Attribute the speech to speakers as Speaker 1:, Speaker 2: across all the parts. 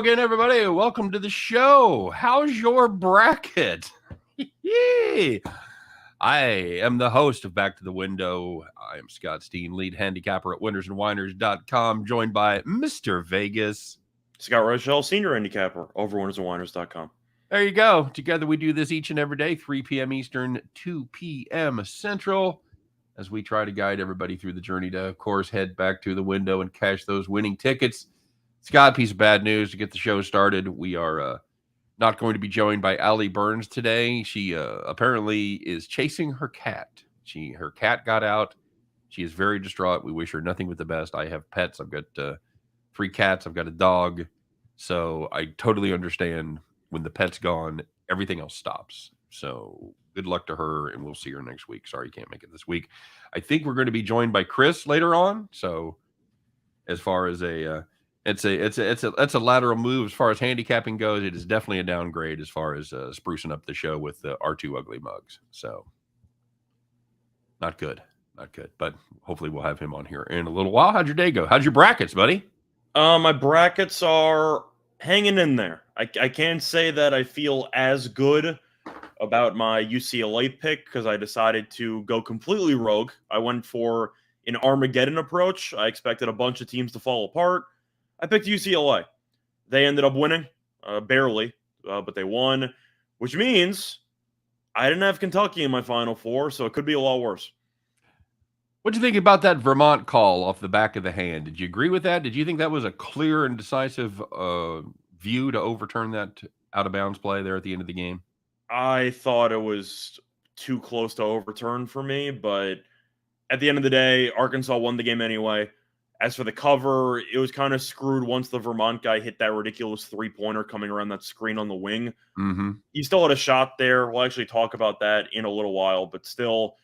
Speaker 1: again, everybody. Welcome to the show. How's your bracket? I am the host of Back to the Window. I am Scott Steen, lead handicapper at winnersandwiners.com, joined by Mr. Vegas.
Speaker 2: Scott Rochelle, senior handicapper over winnersandwiners.com.
Speaker 1: There you go. Together we do this each and every day, 3 p.m. Eastern, 2 p.m. Central, as we try to guide everybody through the journey to, of course, head back to the window and cash those winning tickets. Scott, piece of bad news to get the show started. We are not going to be joined by Allie Burns today. She apparently is chasing her cat. Her cat got out. She is very distraught. We wish her nothing but the best. I have pets. I've got 3 cats. I've got a dog. So I totally understand when the pet's gone, everything else stops. So good luck to her, and we'll see her next week. Sorry you can't make it this week. I think we're going to be joined by Chris later on. So as far as it's a lateral move as far as handicapping goes. It is definitely a downgrade as far as sprucing up the show with our 2 ugly mugs. So not good. But hopefully we'll have him on here in a little while. How'd your day go? How'd your brackets, buddy?
Speaker 2: My brackets are hanging in there. I can't say that I feel as good about my UCLA pick because I decided to go completely rogue. I went for an Armageddon approach. I expected a bunch of teams to fall apart. I picked UCLA. They ended up winning, barely, but they won, which means I didn't have Kentucky in my Final Four, so it could be a lot worse.
Speaker 1: What do you think about that Vermont call off the back of the hand? Did you agree with that? Did you think that was a clear and decisive view to overturn that out-of-bounds play there at the end of the game?
Speaker 2: I thought it was too close to overturn for me, but at the end of the day, Arkansas won the game anyway. As for the cover, it was kind of screwed once the Vermont guy hit that ridiculous 3-pointer coming around that screen on the wing.
Speaker 1: Mm-hmm.
Speaker 2: He still had a shot there. We'll actually talk about that in a little while, but still,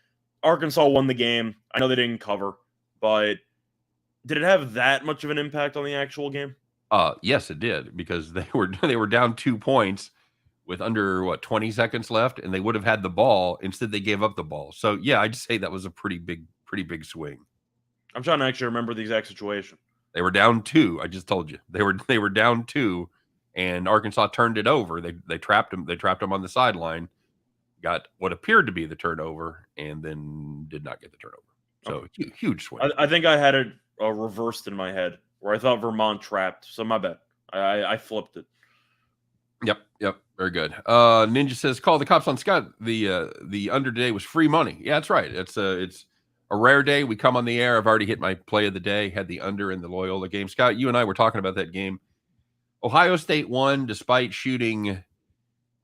Speaker 2: Arkansas won the game. I know they didn't cover, but did it have that much of an impact on the actual game?
Speaker 1: Yes, it did, because they were down 2 points with under 20 seconds left, and they would have had the ball. Instead, they gave up the ball. So yeah, I'd say that was a pretty big swing. I'm
Speaker 2: trying to actually remember the exact situation.
Speaker 1: They were down 2. I just told you they were down 2, and Arkansas turned it over. They trapped them. They trapped them on the sideline, got what appeared to be the turnover, and then did not get the turnover. So huge swing.
Speaker 2: I think I had it reversed in my head where I thought Vermont trapped. So my bad. I flipped it.
Speaker 1: Yep. Very good. Ninja says, call the cops on Scott. The under today was free money. Yeah, that's right. It's a rare day. We come on the air. I've already hit my play of the day, had the under in the Loyola game. Scott, you and I were talking about that game. Ohio State won despite shooting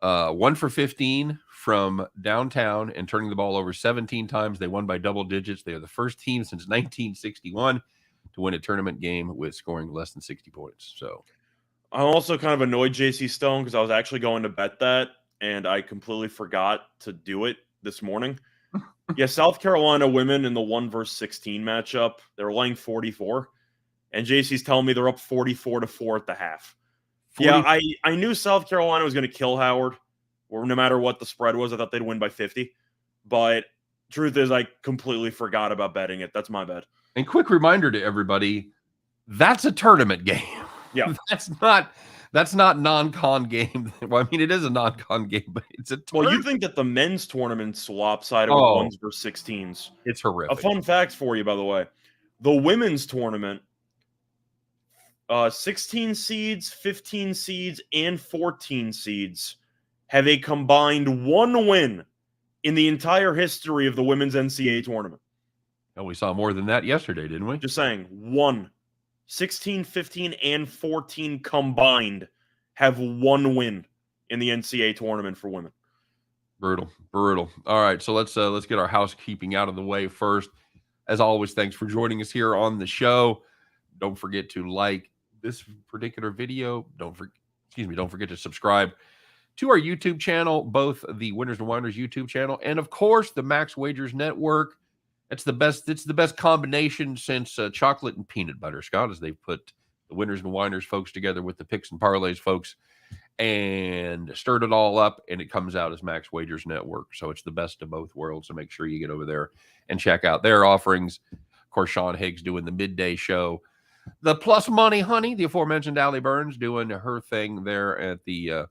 Speaker 1: 1 for 15 from downtown and turning the ball over 17 times. They won by double digits. They are the first team since 1961 to win a tournament game with scoring less than 60 points. So
Speaker 2: I'm also kind of annoyed JC Stone because I was actually going to bet that, and I completely forgot to do it this morning. Yeah, South Carolina women in the 1 versus 16 matchup, they're laying 44, and JC's telling me they're up 44-4 at the half. 40. Yeah, I knew South Carolina was going to kill Howard, or no matter what the spread was. I thought they'd win by 50, but truth is I completely forgot about betting it. That's my bad.
Speaker 1: And quick reminder to everybody, that's a tournament game.
Speaker 2: Yeah,
Speaker 1: that's not non-con game. Well, I mean, it is a non-con game, but it's a tournament.
Speaker 2: Well, you think that the men's tournament's lopsided with 1s versus 16s.
Speaker 1: It's horrific.
Speaker 2: A fun fact for you, by the way. The women's tournament, 16 seeds, 15 seeds, and 14 seeds have a combined 1 win in the entire history of the women's NCAA tournament.
Speaker 1: Oh, we saw more than that yesterday, didn't we?
Speaker 2: Just saying, 1. 16, 15, and 14 combined have 1 win in the NCAA tournament for women.
Speaker 1: Brutal. All right, so let's get our housekeeping out of the way first. As always, thanks for joining us here on the show. Don't forget to like this particular video. Don't forget to subscribe to our YouTube channel, both the Winners and Winers YouTube channel, and of course the Max Wagers Network. It's the best combination since chocolate and peanut butter, Scott, as they've put the Winners and Winers folks together with the picks and parlays folks and stirred it all up, and it comes out as Max Wagers Network. So it's the best of both worlds. So make sure you get over there and check out their offerings. Of course, Sean Higgs doing the midday show the plus money honey, the aforementioned Allie Burns, doing her thing there at the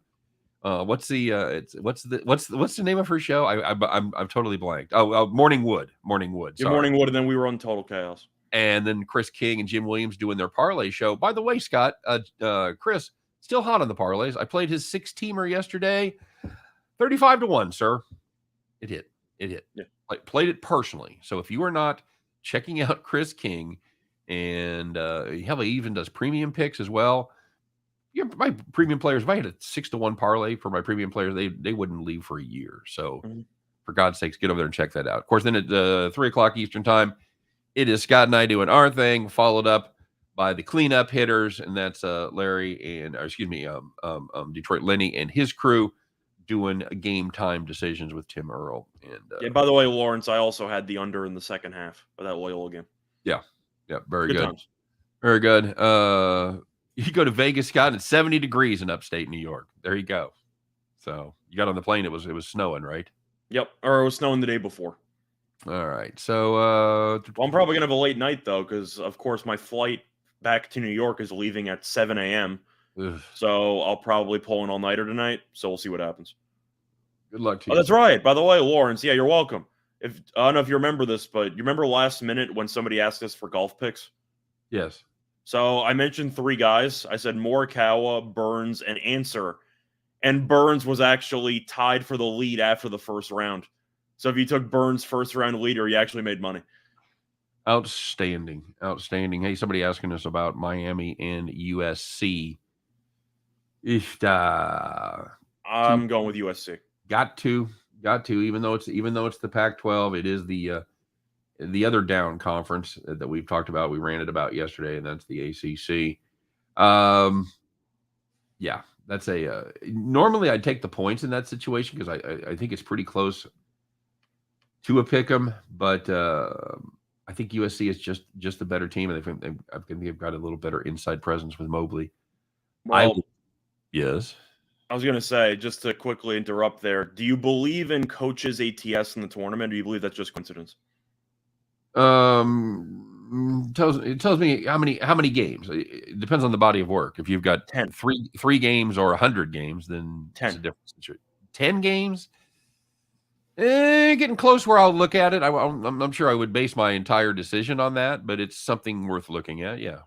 Speaker 1: what's the name of her show? I'm totally blanked. Morning Wood.
Speaker 2: Your Morning Wood, and then we were on Total Chaos.
Speaker 1: And then Chris King and Jim Williams doing their parlay show. By the way, Scott, Chris, still hot on the parlays. I played his 6-teamer yesterday. 35-1, sir. It hit.
Speaker 2: Yeah.
Speaker 1: I played it personally. So if you are not checking out Chris King, and hell, he even does premium picks as well. My premium players, if I had a 6-1 parlay for my premium players, they wouldn't leave for a year. So for God's sakes, get over there and check that out. Of course, then at 3 o'clock Eastern time, it is Scott and I doing our thing, followed up by the cleanup hitters, and that's Larry and Detroit Lenny and his crew doing game time decisions with Tim Earl. And
Speaker 2: by the way, Lawrence, I also had the under in the second half of that Loyola game.
Speaker 1: Yeah, very good.
Speaker 2: Times.
Speaker 1: Very good. You go to Vegas, Scott, and it's 70 degrees in upstate New York. There you go. So you got on the plane, it was snowing, right?
Speaker 2: Yep, or it was snowing the day before.
Speaker 1: All right. So
Speaker 2: well, I'm probably gonna have a late night though, because of course my flight back to New York is leaving at 7 a.m. So I'll probably pull an all-nighter tonight. So we'll see what happens.
Speaker 1: Good luck to you.
Speaker 2: Oh, that's right. By the way, Lawrence, yeah, you're welcome. I don't know if you remember this, but you remember last minute when somebody asked us for golf picks?
Speaker 1: Yes.
Speaker 2: So I mentioned 3 guys. I said Morikawa, Burns, and Answer. And Burns was actually tied for the lead after the first round. So if you took Burns' first round leader, you actually made money.
Speaker 1: Outstanding. Hey, somebody asking us about Miami and USC.
Speaker 2: I'm going with USC.
Speaker 1: Got to. Even though it's the Pac-12, it is the other down conference that we've talked about. We ranted about yesterday, and that's the ACC. Yeah, that's a. Normally, I'd take the points in that situation because I think it's pretty close to a pick 'em, but I think USC is just a better team, and I think they've got a little better inside presence with Mobley.
Speaker 2: Well,
Speaker 1: yes.
Speaker 2: I was going to say, just to quickly interrupt there, do you believe in coaches ATS in the tournament, or do you believe that's just coincidence?
Speaker 1: It tells me how many games. It depends on the body of work. If you've got
Speaker 2: 10.
Speaker 1: three games or 100 games, then
Speaker 2: 10.
Speaker 1: It's a different situation. 10 games? Getting close where I'll look at it. I'm sure I would base my entire decision on that, but it's something worth looking at, yeah.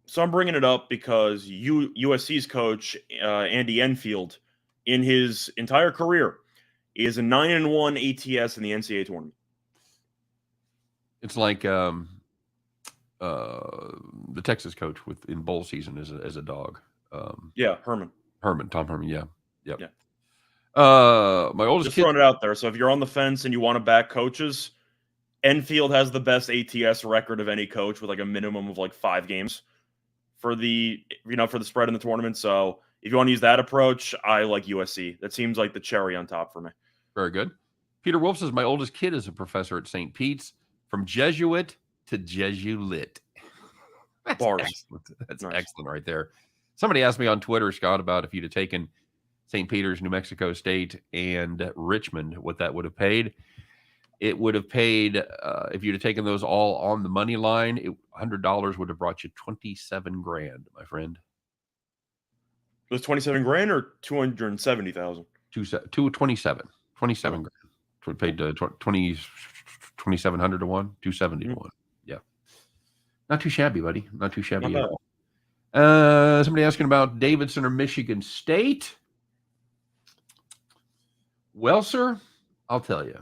Speaker 2: So I'm bringing it up because USC's coach, Andy Enfield, in his entire career, is a 9-1 ATS in the NCAA tournament.
Speaker 1: It's like the Texas coach in bowl season as a dog.
Speaker 2: Yeah, Tom
Speaker 1: Herman. Yeah. Yep.
Speaker 2: Yeah.
Speaker 1: My oldest
Speaker 2: just
Speaker 1: kid,
Speaker 2: throwing it out there. So if you're on the fence and you want to back coaches, Enfield has the best ATS record of any coach with like a minimum of like 5 games for the spread in the tournament. So if you want to use that approach, I like USC. That seems like the cherry on top for me.
Speaker 1: Very good. Peter Wolf says my oldest kid is a professor at St. Pete's, from Jesuit to Jesuit. That's
Speaker 2: Bars.
Speaker 1: Excellent. That's
Speaker 2: nice.
Speaker 1: Excellent right there. Somebody asked me on Twitter, Scott, about if you'd have taken St. Peter's, New Mexico State, and Richmond, what that would have paid. It would have paid, if you'd have taken those all on the money line, $100 would have brought you $27,000, my friend.
Speaker 2: It was $27,000 or $270,000?
Speaker 1: 27 grand. We paid 2,700 to 1, 270 to 1. Yeah, not too shabby, buddy. Not too shabby at all. Somebody asking about Davidson or Michigan State. Well, sir, I'll tell you.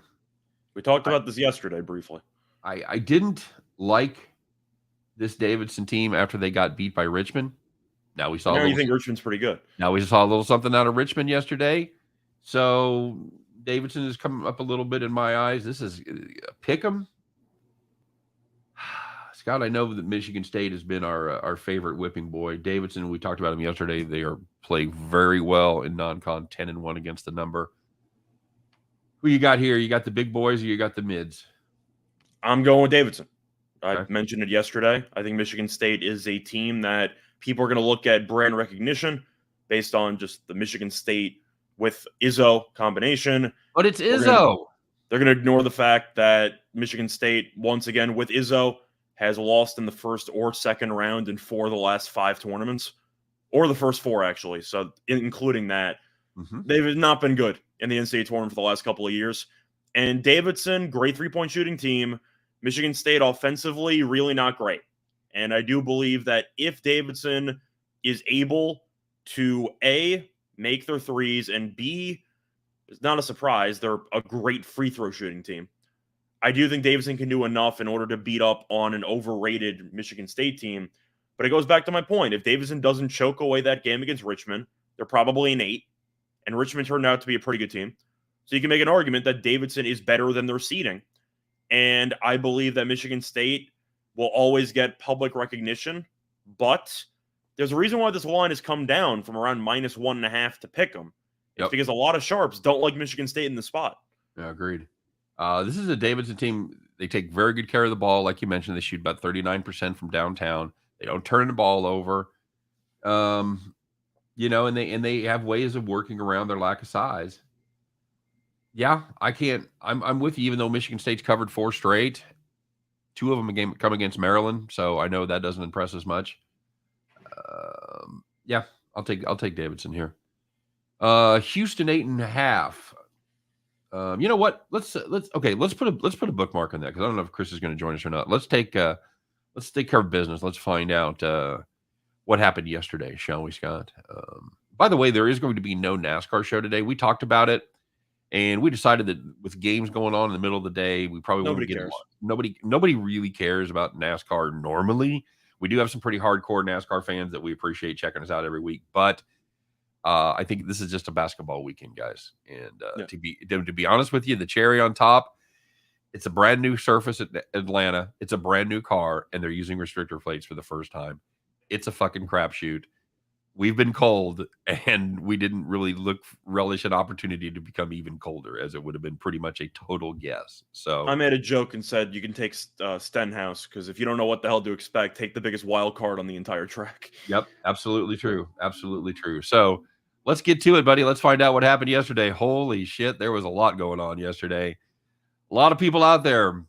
Speaker 2: We talked about this yesterday briefly.
Speaker 1: I didn't like this Davidson team after they got beat by Richmond. Now we saw.
Speaker 2: Now you think Richmond's pretty good.
Speaker 1: Now we saw a little something out of Richmond yesterday. So Davidson has come up a little bit in my eyes. This is pick 'em. Scott, I know that Michigan State has been our favorite whipping boy. Davidson, we talked about them yesterday. They are playing very well in non-con, 10-1 against the number. Who you got here? You got the big boys or you got the mids?
Speaker 2: I'm going with Davidson.
Speaker 1: Okay.
Speaker 2: I mentioned it yesterday. I think Michigan State is a team that people are going to look at brand recognition based on just the Michigan State with Izzo combination.
Speaker 1: But it's Izzo.
Speaker 2: They're going to ignore the fact that Michigan State, once again with Izzo, has lost in the first or second round in 4 of the last 5 tournaments, or the first 4, actually. So including that, they've not been good in the NCAA tournament for the last couple of years. And Davidson, great three-point shooting team. Michigan State offensively, really not great. And I do believe that if Davidson is able to, A, make their threes, and B, it's not a surprise, they're a great free throw shooting team. I do think Davidson can do enough in order to beat up on an overrated Michigan State team. But it goes back to my point. If Davidson doesn't choke away that game against Richmond, they're probably an 8. And Richmond turned out to be a pretty good team. So you can make an argument that Davidson is better than their seeding. And I believe that Michigan State will always get public recognition. But there's a reason why this line has come down from around -1.5 to pick them. It's because a lot of sharps don't like Michigan State in the spot.
Speaker 1: Yeah, agreed. This is a Davidson team. They take very good care of the ball. Like you mentioned, they shoot about 39% from downtown. They don't turn the ball over. And they have ways of working around their lack of size. Yeah, I'm with you, even though Michigan State's covered 4 straight. 2 of them come against Maryland, so I know that doesn't impress as much. Yeah, I'll take Davidson here. Houston 8.5. You know what? Let's put a bookmark on that, because I don't know if Chris is going to join us or not. Let's take care of business. Let's find out what happened yesterday, shall we, Scott? By the way, there is going to be no NASCAR show today. We talked about it, and we decided that with games going on in the middle of the day, we probably wouldn't get nobody really cares about NASCAR normally. We do have some pretty hardcore NASCAR fans that we appreciate checking us out every week, but I think this is just a basketball weekend, guys. And to be honest with you, the cherry on top, it's a brand new surface at Atlanta. It's a brand new car, and they're using restrictor plates for the first time. It's a fucking crapshoot. We've been cold, and we didn't really relish an opportunity to become even colder, as it would have been pretty much a total guess. So
Speaker 2: I made a joke and said you can take Stenhouse, because if you don't know what the hell to expect, take the biggest wild card on the entire track.
Speaker 1: Yep, absolutely true. Absolutely true. So let's get to it, buddy. Let's find out what happened yesterday. Holy shit, there was a lot going on yesterday. A lot of people out there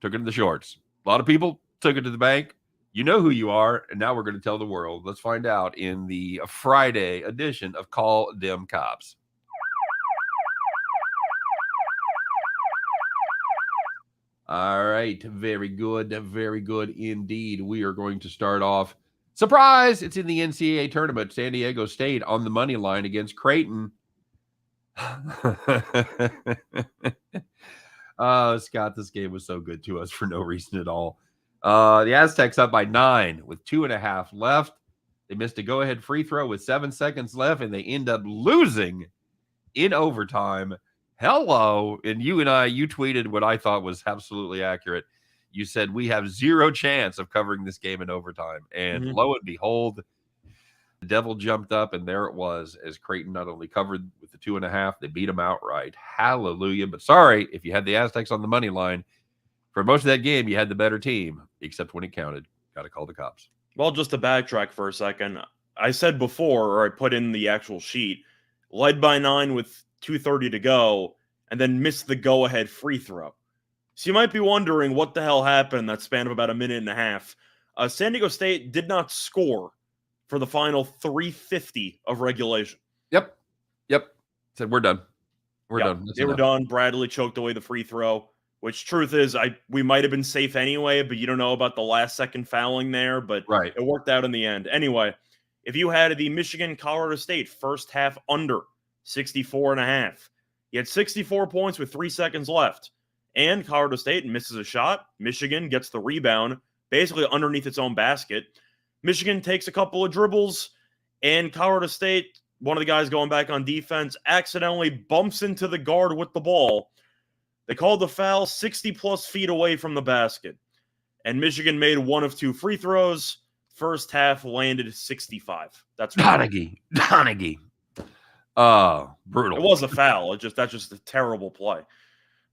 Speaker 1: took it to the shorts. A lot of people took it to the bank. You know who you are, and now we're going to tell the world. Let's find out in the Friday edition of Call Dem Cops. All right, very good indeed. We are going to start off. Surprise! It's in the NCAA tournament. San Diego State on the money line against Creighton. Scott, this game was so good to us for no reason at all. The Aztecs up by 9 with 2.5 left. They missed a go-ahead free throw with 7 seconds left, and they end up losing in overtime. Hello. And you tweeted what I thought was absolutely accurate. You said we have 0 chance of covering this game in overtime. And lo and behold, the devil jumped up, and there it was, as Creighton not only covered with the 2.5, they beat them outright. Hallelujah. But sorry, if you had the Aztecs on the money line, for most of that game, you had the better team, except when it counted. Got to call the cops.
Speaker 2: Well, just to backtrack for a second, I said before, or I put in the actual sheet, led by 9 with 2:30 to go, and then missed the go-ahead free throw. So you might be wondering what the hell happened in that span of about a minute and a half. San Diego State did not score for the final 3:50 of regulation.
Speaker 1: Yep. Said, we're done. We're done.
Speaker 2: They were done. Bradley choked away the free throw, which truth is we might have been safe anyway, but you don't know about the last-second fouling there, but It worked out in the end. Anyway, if you had the Michigan-Colorado State first half under 64.5, you had 64 points with 3 seconds left, and Colorado State misses a shot. Michigan gets the rebound, basically underneath its own basket. Michigan takes a couple of dribbles, and Colorado State, one of the guys going back on defense, accidentally bumps into the guard with the ball. They called the foul 60-plus feet away from the basket, and Michigan made 1 of 2 free throws. First half landed 65. That's
Speaker 1: Donaghy. Brutal.
Speaker 2: It was a foul. That's just a terrible play.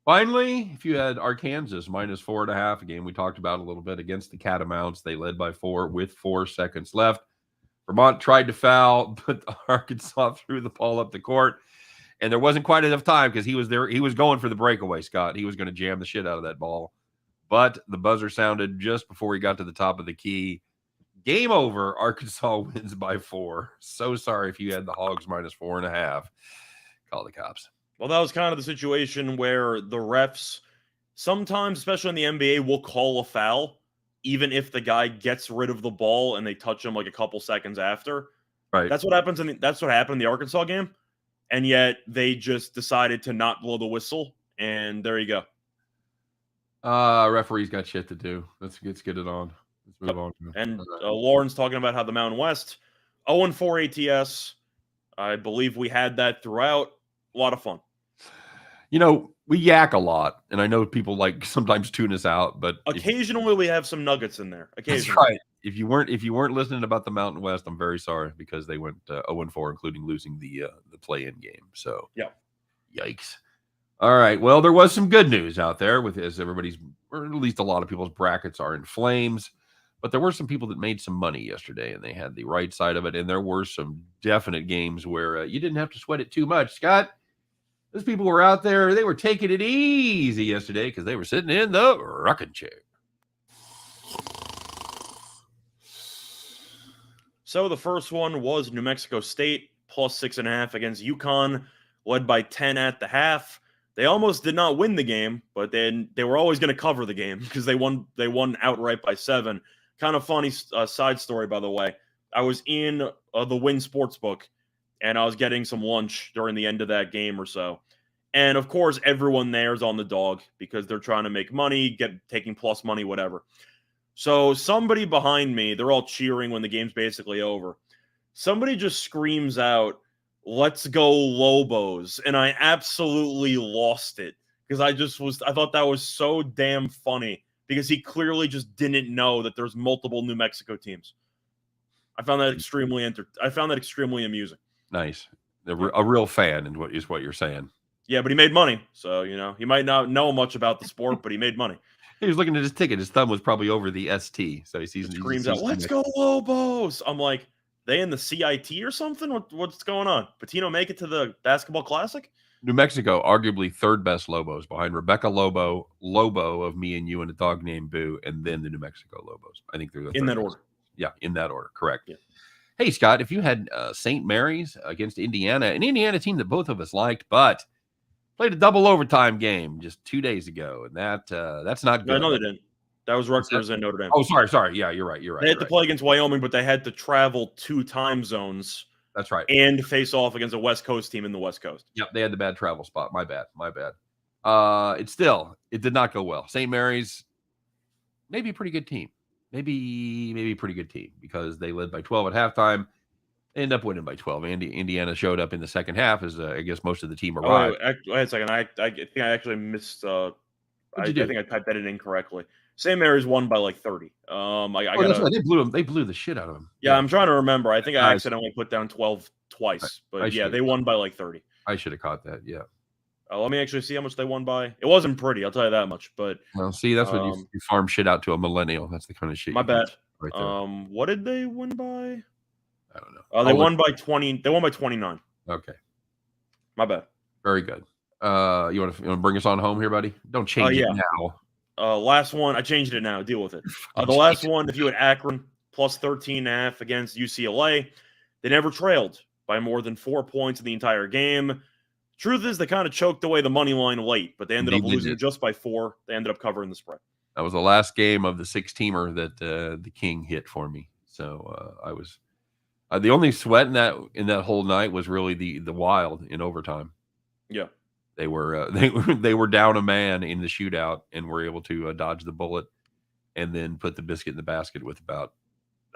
Speaker 1: Finally, if you had Arkansas -4.5, a game we talked about a little bit against the Catamounts, they led by 4 with 4 seconds left. Vermont tried to foul, but Arkansas threw the ball up the court, and there wasn't quite enough time because he was there. He was going for the breakaway, Scott. He was going to jam the shit out of that ball. but the buzzer sounded just before we got to the top of the key. Game over. Arkansas wins by 4. So sorry if you had the Hogs minus 4.5. Call the cops.
Speaker 2: Well, that was kind of the situation where the refs sometimes, especially in the NBA, will call a foul even if the guy gets rid of the ball and they touch him like a couple seconds after.
Speaker 1: Right.
Speaker 2: That's what happens that's what happened in the Arkansas game. And yet they just decided to not blow the whistle, and there you go.
Speaker 1: Referees got shit to do. Let's get it on. Let's move on.
Speaker 2: And Lauren's talking about how the Mountain West 0-4 ATS. I believe we had that throughout. A lot of fun.
Speaker 1: We yak a lot, and I know people sometimes tune us out, but
Speaker 2: occasionally we have some nuggets in there. Occasionally.
Speaker 1: That's right. If you weren't listening about the Mountain West, I'm very sorry because they went 0-4, including losing the play-in game. So
Speaker 2: yeah,
Speaker 1: yikes. All right. Well, there was some good news out there as everybody's, or at least a lot of people's brackets are in flames. But there were some people that made some money yesterday, and they had the right side of it. And there were some definite games where you didn't have to sweat it too much. Scott, those people were out there. They were taking it easy yesterday because they were sitting in the rocking chair.
Speaker 2: So the first one was New Mexico State plus 6.5 against UConn, led by 10 at the half. They almost did not win the game, but then they were always going to cover the game because they won outright by 7. Kind of funny side story, by the way. I was in the Wynn Sportsbook, and I was getting some lunch during the end of that game or so. And, of course, everyone there is on the dog because they're trying to make money, taking plus money, whatever. So somebody behind me, they're all cheering when the game's basically over. Somebody just screams out, "Let's go Lobos." And I absolutely lost it because I thought that was so damn funny because he clearly just didn't know that there's multiple New Mexico teams. I found that extremely amusing.
Speaker 1: Nice. A real fan is what you're saying.
Speaker 2: Yeah, but he made money. So, he might not know much about the sport, but he made money.
Speaker 1: He was looking at his ticket. His thumb was probably over the ST. So he
Speaker 2: screams out, "Let's go Lobos." I'm like, they in the CIT or something? What's going on? Patino make it to the basketball classic?
Speaker 1: New Mexico, arguably third best Lobos behind Rebecca Lobo of Me and You and a dog named Boo, and then the New Mexico Lobos. I think they're
Speaker 2: in that order.
Speaker 1: Yeah, in that order. Correct.
Speaker 2: Yeah.
Speaker 1: Hey, Scott, if you had St. Mary's against Indiana, an Indiana team that both of us liked, but played a double overtime game just 2 days ago, and that's not good.
Speaker 2: No, they didn't. That was Rutgers and Notre Dame.
Speaker 1: Oh, sorry. Yeah, you're right.
Speaker 2: They had to play against Wyoming, but they had to travel 2 time zones.
Speaker 1: That's right.
Speaker 2: And face off against a West Coast team in the West Coast.
Speaker 1: Yep, they had the bad travel spot. My bad. It did not go well. St. Mary's, maybe a pretty good team. Maybe a pretty good team because they led by 12 at halftime. They ended up winning by 12. Indiana showed up in the second half as I guess most of the team arrived.
Speaker 2: Wait a second. I think I actually missed. I think I typed that in incorrectly. St. Mary's won by like 30.
Speaker 1: That's right. They blew the shit out of them.
Speaker 2: Yeah, I'm trying to remember. I think I accidentally put down 12 twice, but they won by like 30.
Speaker 1: I should have caught that. Yeah.
Speaker 2: Let me actually see how much they won by. It wasn't pretty, I'll tell you that much. But
Speaker 1: well, see, that's what you farm shit out to a millennial. That's the kind of shit.
Speaker 2: My bad. Right there. What did they win by?
Speaker 1: I don't know.
Speaker 2: They won by 20. They won by 29.
Speaker 1: Okay.
Speaker 2: My bad.
Speaker 1: Very good. You want to bring us on home here, buddy? Don't change it now.
Speaker 2: Last one. I changed it now. Deal with it. The last one, if you had Akron plus 13.5 against UCLA, they never trailed by more than 4 points in the entire game. Truth is, they kind of choked away the money line late, but they ended up losing just by 4. They ended up covering the spread.
Speaker 1: That was the last game of the 6-teamer that the King hit for me. So I was the only sweat in that whole night was really the Wild in overtime.
Speaker 2: Yeah.
Speaker 1: They were down a man in the shootout and were able to dodge the bullet and then put the biscuit in the basket with about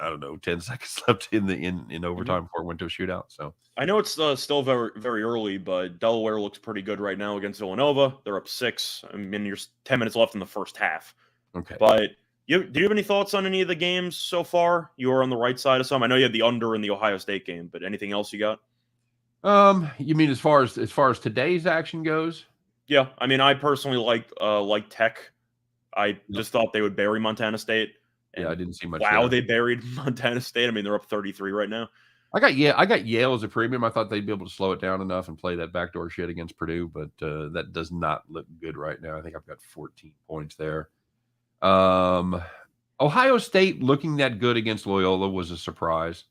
Speaker 1: 10 seconds left in overtime before it went to a shootout. So
Speaker 2: I know it's still very, very early, but Delaware looks pretty good right now against Villanova. They're up 6. I mean, there's 10 minutes left in the first half.
Speaker 1: Okay.
Speaker 2: But do you have any thoughts on any of the games so far? You are on the right side of some. I know you had the under in the Ohio State game, but anything else you got?
Speaker 1: You mean as far as today's action goes?
Speaker 2: Yeah, I mean, I personally like Tech. I just thought they would bury Montana State.
Speaker 1: Yeah, I didn't see much.
Speaker 2: Wow, they buried Montana State. I mean, they're up 33 right now.
Speaker 1: I got Yale as a premium. I thought they'd be able to slow it down enough and play that backdoor shit against Purdue, but that does not look good right now. I think I've got 14 points there. Ohio State looking that good against Loyola was a surprise.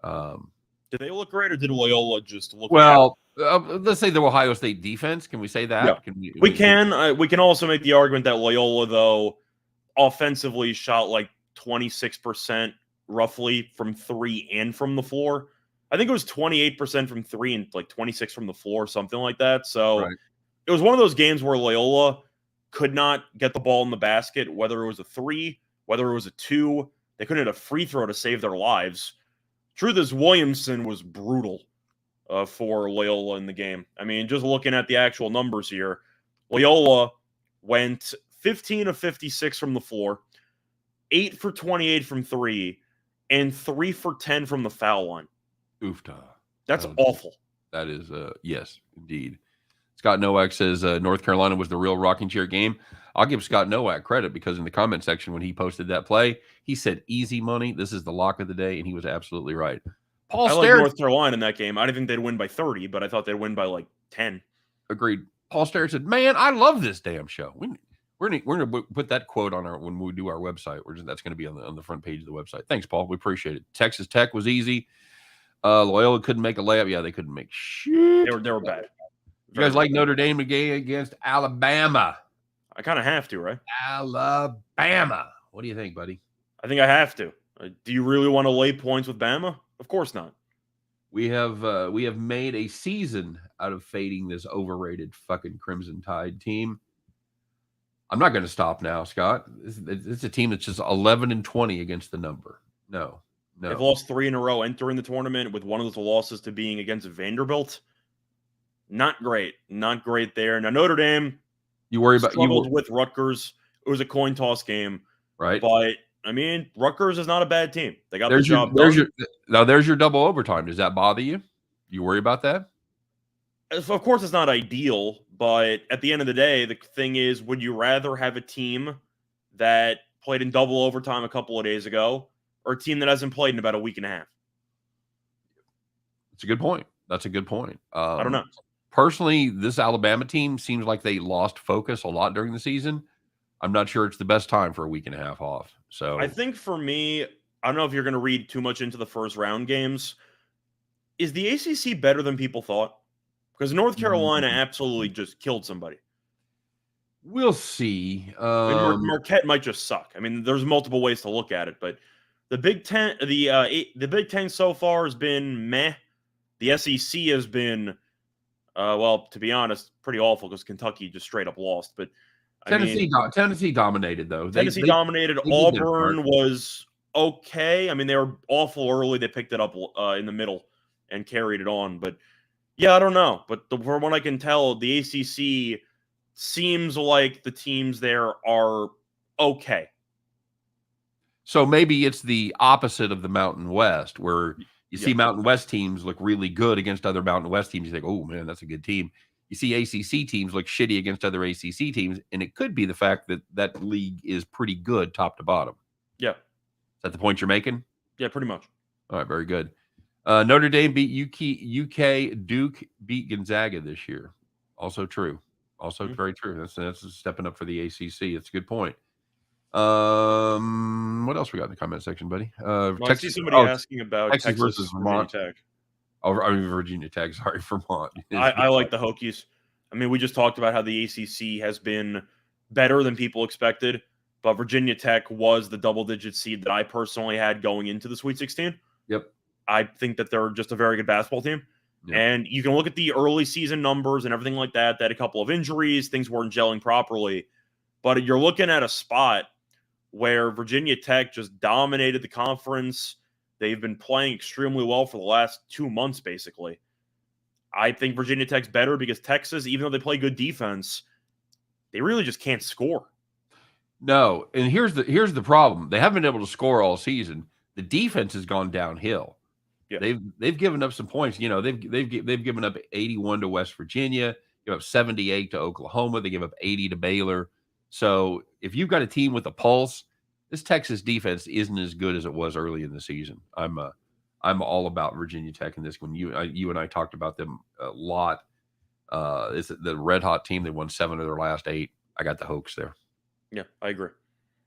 Speaker 2: Did they look great, or did Loyola just look?
Speaker 1: Well, let's say the Ohio State defense. Can we say that?
Speaker 2: Yeah, we can. We can also make the argument that Loyola, though, offensively shot like 26% roughly from three and from the floor. I think it was 28% from three and like 26 from the floor, something like that. So
Speaker 1: Right.
Speaker 2: it was one of those games where Loyola could not get the ball in the basket, whether it was a three, whether it was a two. They couldn't hit a free throw to save their lives. Truth is, Williamson was brutal for Loyola in the game. I mean, just looking at the actual numbers here, Loyola went 15 of 56 from the floor, 8 for 28 from three, and 3 for 10 from the foul line.
Speaker 1: Oofta.
Speaker 2: That's awful.
Speaker 1: That is, yes, indeed. Scott Nowak says North Carolina was the real rocking chair game. I'll give Scott Nowak credit because in the comment section when he posted that play, he said easy money. This is the lock of the day, and he was absolutely right.
Speaker 2: I like North Carolina in that game. I didn't think they'd win by 30, but I thought they'd win by like 10.
Speaker 1: Agreed. Paul Starrett said, "Man, I love this damn show. We're gonna put that quote on when we do our website. That's going to be on the front page of the website. Thanks, Paul. We appreciate it. Texas Tech was easy. Loyola couldn't make a layup. Yeah, they couldn't make shit.
Speaker 2: They were bad.
Speaker 1: You guys like Notre Dame against Alabama?
Speaker 2: I kind of have to, right?
Speaker 1: Alabama. What do you think, buddy?
Speaker 2: I think I have to. Do you really want to lay points with Bama? Of course not.
Speaker 1: We have made a season out of fading this overrated fucking Crimson Tide team. I'm not going to stop now, Scott. It's a team that's just 11-20 against the number. No.
Speaker 2: They've lost 3 in a row entering the tournament, with one of those losses to being against Vanderbilt. Not great there. Now Notre Dame,
Speaker 1: you worry about
Speaker 2: struggled with Rutgers. It was a coin toss game,
Speaker 1: right?
Speaker 2: But I mean, Rutgers is not a bad team. They got the job done.
Speaker 1: There's your double overtime. Does that bother you? You worry about that?
Speaker 2: Of course, it's not ideal, but at the end of the day, the thing is, would you rather have a team that played in double overtime a couple of days ago, or a team that hasn't played in about a week and a half?
Speaker 1: That's a good point. I
Speaker 2: don't know.
Speaker 1: Personally, this Alabama team seems like they lost focus a lot during the season. I'm not sure it's the best time for a week and a half off. So
Speaker 2: I think for me, I don't know if you're going to read too much into the first round games. Is the ACC better than people thought? Because North Carolina absolutely just killed somebody.
Speaker 1: We'll see.
Speaker 2: Marquette might just suck. I mean, there's multiple ways to look at it, but the Big Ten, the Big Ten so far has been meh. The SEC has been, well, to be honest, pretty awful because Kentucky just straight up lost. But
Speaker 1: Tennessee dominated though.
Speaker 2: Tennessee dominated. Auburn was okay. I mean, they were awful early. They picked it up in the middle and carried it on. But yeah, I don't know. But from what I can tell, the ACC seems like the teams there are okay.
Speaker 1: So maybe it's the opposite of the Mountain West, where you see Mountain West teams look really good against other Mountain West teams. You think, oh, man, that's a good team. You see ACC teams look shitty against other ACC teams, and it could be the fact that that league is pretty good top to bottom.
Speaker 2: Yeah.
Speaker 1: Is that the point you're making?
Speaker 2: Yeah, pretty much.
Speaker 1: All right, very good. Notre Dame beat UK. Duke beat Gonzaga this year. Also true. Very true. That's stepping up for the ACC. It's a good point. What else we got in the comment section, buddy?
Speaker 2: Texas, I see somebody asking about Texas
Speaker 1: versus Vermont.
Speaker 2: Virginia Tech.
Speaker 1: Oh, I mean Virginia Tech. Sorry, Vermont.
Speaker 2: I like the Hokies. I mean, we just talked about how the ACC has been better than people expected, but Virginia Tech was the double-digit seed that I personally had going into the Sweet 16.
Speaker 1: Yep.
Speaker 2: I think that they're just a very good basketball team. Yeah. And you can look at the early season numbers and everything like that. They had a couple of injuries. Things weren't gelling properly. But you're looking at a spot where Virginia Tech just dominated the conference. They've been playing extremely well for the last 2 months, basically. I think Virginia Tech's better because Texas, even though they play good defense, they really just can't score.
Speaker 1: No, and here's the problem. They haven't been able to score all season. The defense has gone downhill. Yeah. They've given up some points. You know, they've given up 81 to West Virginia, give up 78 to Oklahoma, they give up 80 to Baylor. So if you've got a team with a pulse, this Texas defense isn't as good as it was early in the season. I'm all about Virginia Tech in this one. You and I talked about them a lot. It's the red hot team. They won 7 of their last 8. I got the Hokies there.
Speaker 2: Yeah, I agree.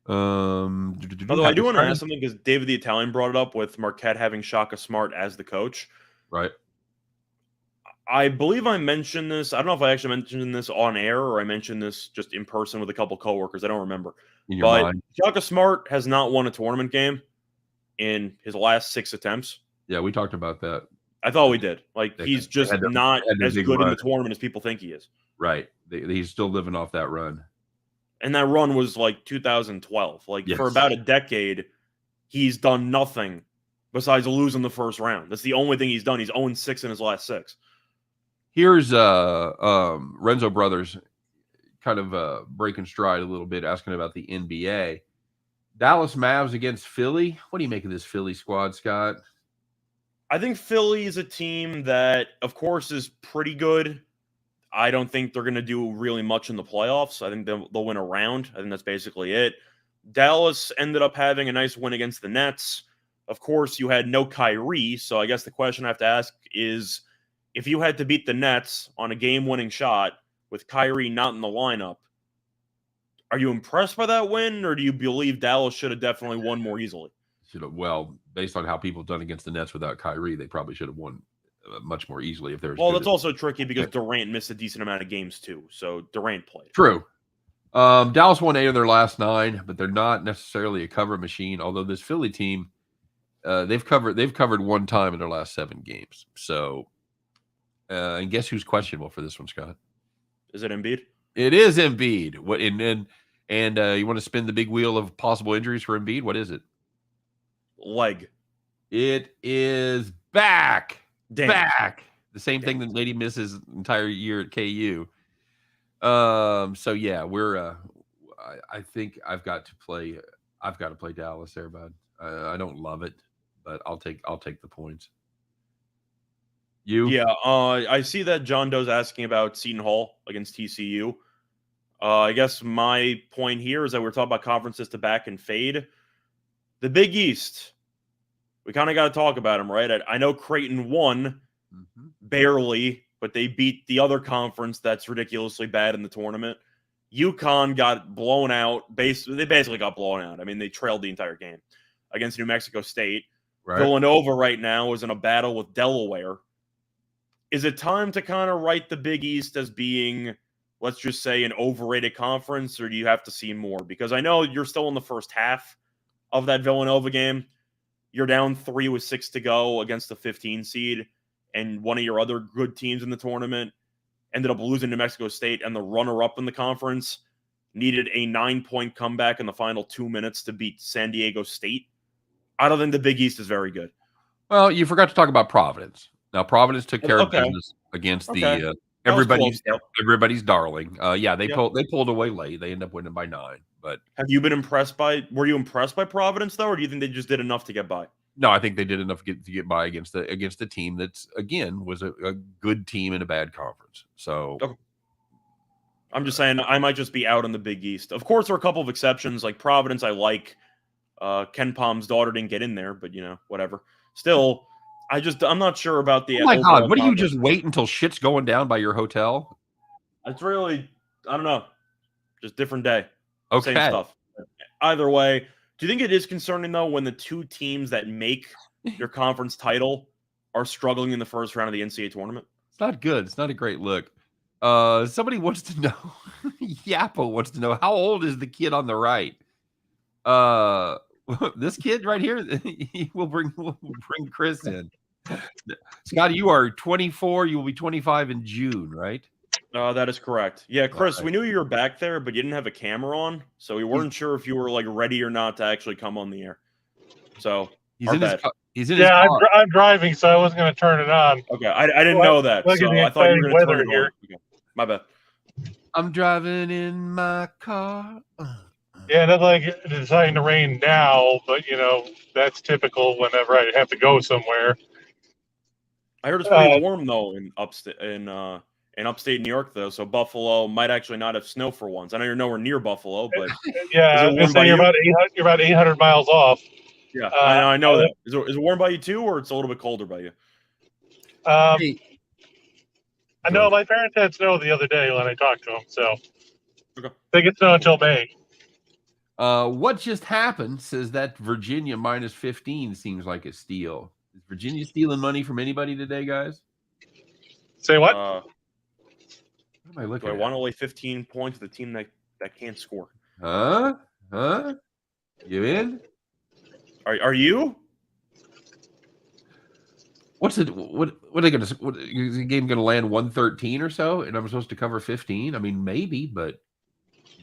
Speaker 2: Although I do want to ask something because David the Italian brought it up with Marquette having Shaka Smart as the coach.
Speaker 1: Right.
Speaker 2: I believe I mentioned this. I don't know if I actually mentioned this on air or I mentioned this just in person with a couple coworkers. I don't remember.
Speaker 1: In your
Speaker 2: But
Speaker 1: mind.
Speaker 2: Shaka Smart has not won a tournament game in his last 6 attempts.
Speaker 1: Yeah, we talked about that.
Speaker 2: I thought we did. Like, he's just not as good in the tournament as people think he is.
Speaker 1: Right. He's still living off that run.
Speaker 2: And that run was like 2012. Like, for about a decade, he's done nothing besides losing the first round. That's the only thing he's done. He's 0-6 in his last 6.
Speaker 1: Here's Renzo Brothers kind of breaking stride a little bit, asking about the NBA. Dallas Mavs against Philly. What do you make of this Philly squad, Scott?
Speaker 2: I think Philly is a team that, of course, is pretty good. I don't think they're going to do really much in the playoffs. I think they'll win a round. I think that's basically it. Dallas ended up having a nice win against the Nets. Of course, you had no Kyrie, so I guess the question I have to ask is, if you had to beat the Nets on a game-winning shot with Kyrie not in the lineup, are you impressed by that win, or do you believe Dallas should have definitely won more easily?
Speaker 1: Well, based on how people have done against the Nets without Kyrie, they probably should have won much more easily if there's.
Speaker 2: Well, that's also tricky because Durant missed a decent amount of games too, so Durant played.
Speaker 1: True. Dallas won 8 of their last 9, but they're not necessarily a cover machine. Although this Philly team, they've covered one time in their last 7 games. So, and guess who's questionable for this one, Scott?
Speaker 2: Is it Embiid?
Speaker 1: It is Embiid. What and you want to spin the big wheel of possible injuries for Embiid? What is it?
Speaker 2: Leg.
Speaker 1: It is back.
Speaker 2: Damn.
Speaker 1: Back. The same thing that lady misses entire year at KU. So yeah, we're I think I've got to play Dallas there, bud. I don't love it, but I'll take the points. You?
Speaker 2: Yeah, I see that John Doe's asking about Seton Hall against TCU. I guess my point here is that we're talking about conferences to back and fade. The Big East, we kind of got to talk about them, right? I know Creighton won barely, but they beat the other conference that's ridiculously bad in the tournament. UConn got blown out. They basically got blown out. I mean, they trailed the entire game against New Mexico State. Right. Villanova right now is in a battle with Delaware. Is it time to kind of write the Big East as being, let's just say, an overrated conference, or do you have to see more? Because I know you're still in the first half of that Villanova game. You're down 3 with 6 to go against the 15 seed, and one of your other good teams in the tournament ended up losing New Mexico State, and the runner-up in the conference needed a 9-point comeback in the final 2 minutes to beat San Diego State. I don't think the Big East is very good.
Speaker 1: Well, you forgot to talk about Providence. Now, Providence took care of business against the everybody's darling. They pulled away late. They ended up winning by 9. But
Speaker 2: were you impressed by Providence though, or do you think they just did enough to get by?
Speaker 1: No, I think they did enough to get by against the team that's again was a good team in a bad conference. So
Speaker 2: I'm just saying I might just be out on the Big East. Of course, there are a couple of exceptions like Providence. I like Ken Palm's daughter didn't get in there, but whatever. Still. I'm not sure about the.
Speaker 1: Oh my God! What do you just wait until shit's going down by your hotel?
Speaker 2: It's really, I don't know, just different day.
Speaker 1: Okay.
Speaker 2: Same stuff. Either way, do you think it is concerning though when the 2 teams that make your conference title are struggling in the first round of the NCAA tournament?
Speaker 1: It's not good. It's not a great look. Somebody wants to know. Yappo wants to know, how old is the kid on the right? This kid right here. We'll bring Chris in. Scott, you are 24. You will be 25 in June, right?
Speaker 2: That is correct. Yeah, Chris, we knew you were back there, but you didn't have a camera on, so we weren't sure if you were like ready or not to actually come on the air. So
Speaker 1: he's in his car.
Speaker 3: I'm driving, so I wasn't going to turn it on.
Speaker 2: Okay, I didn't know that, so I thought you were going to turn it on. Okay. My bad.
Speaker 1: I'm driving in my car.
Speaker 3: Yeah, not like it's deciding to rain now, but that's typical whenever I have to go somewhere.
Speaker 2: I heard it's pretty warm though in upstate New York though, so Buffalo might actually not have snow for once. I know you're nowhere near Buffalo, but
Speaker 3: yeah, you're about 800 miles off.
Speaker 2: Yeah, I know that. Is it warm by you too, or it's a little bit colder by you?
Speaker 3: I know my parents had snow the other day when I talked to them, so they get snow until May.
Speaker 1: What just happened says that Virginia minus 15 seems like a steal. Is Virginia stealing money from anybody today, guys?
Speaker 3: Say what?
Speaker 1: What am I looking
Speaker 2: Do I
Speaker 1: at?
Speaker 2: want to lay 15 points with a team that can't score?
Speaker 1: Huh? You in?
Speaker 2: Are you?
Speaker 1: What's it? What are they going to? What is the game going to land 113 or so? And I'm supposed to cover 15? I mean, maybe, but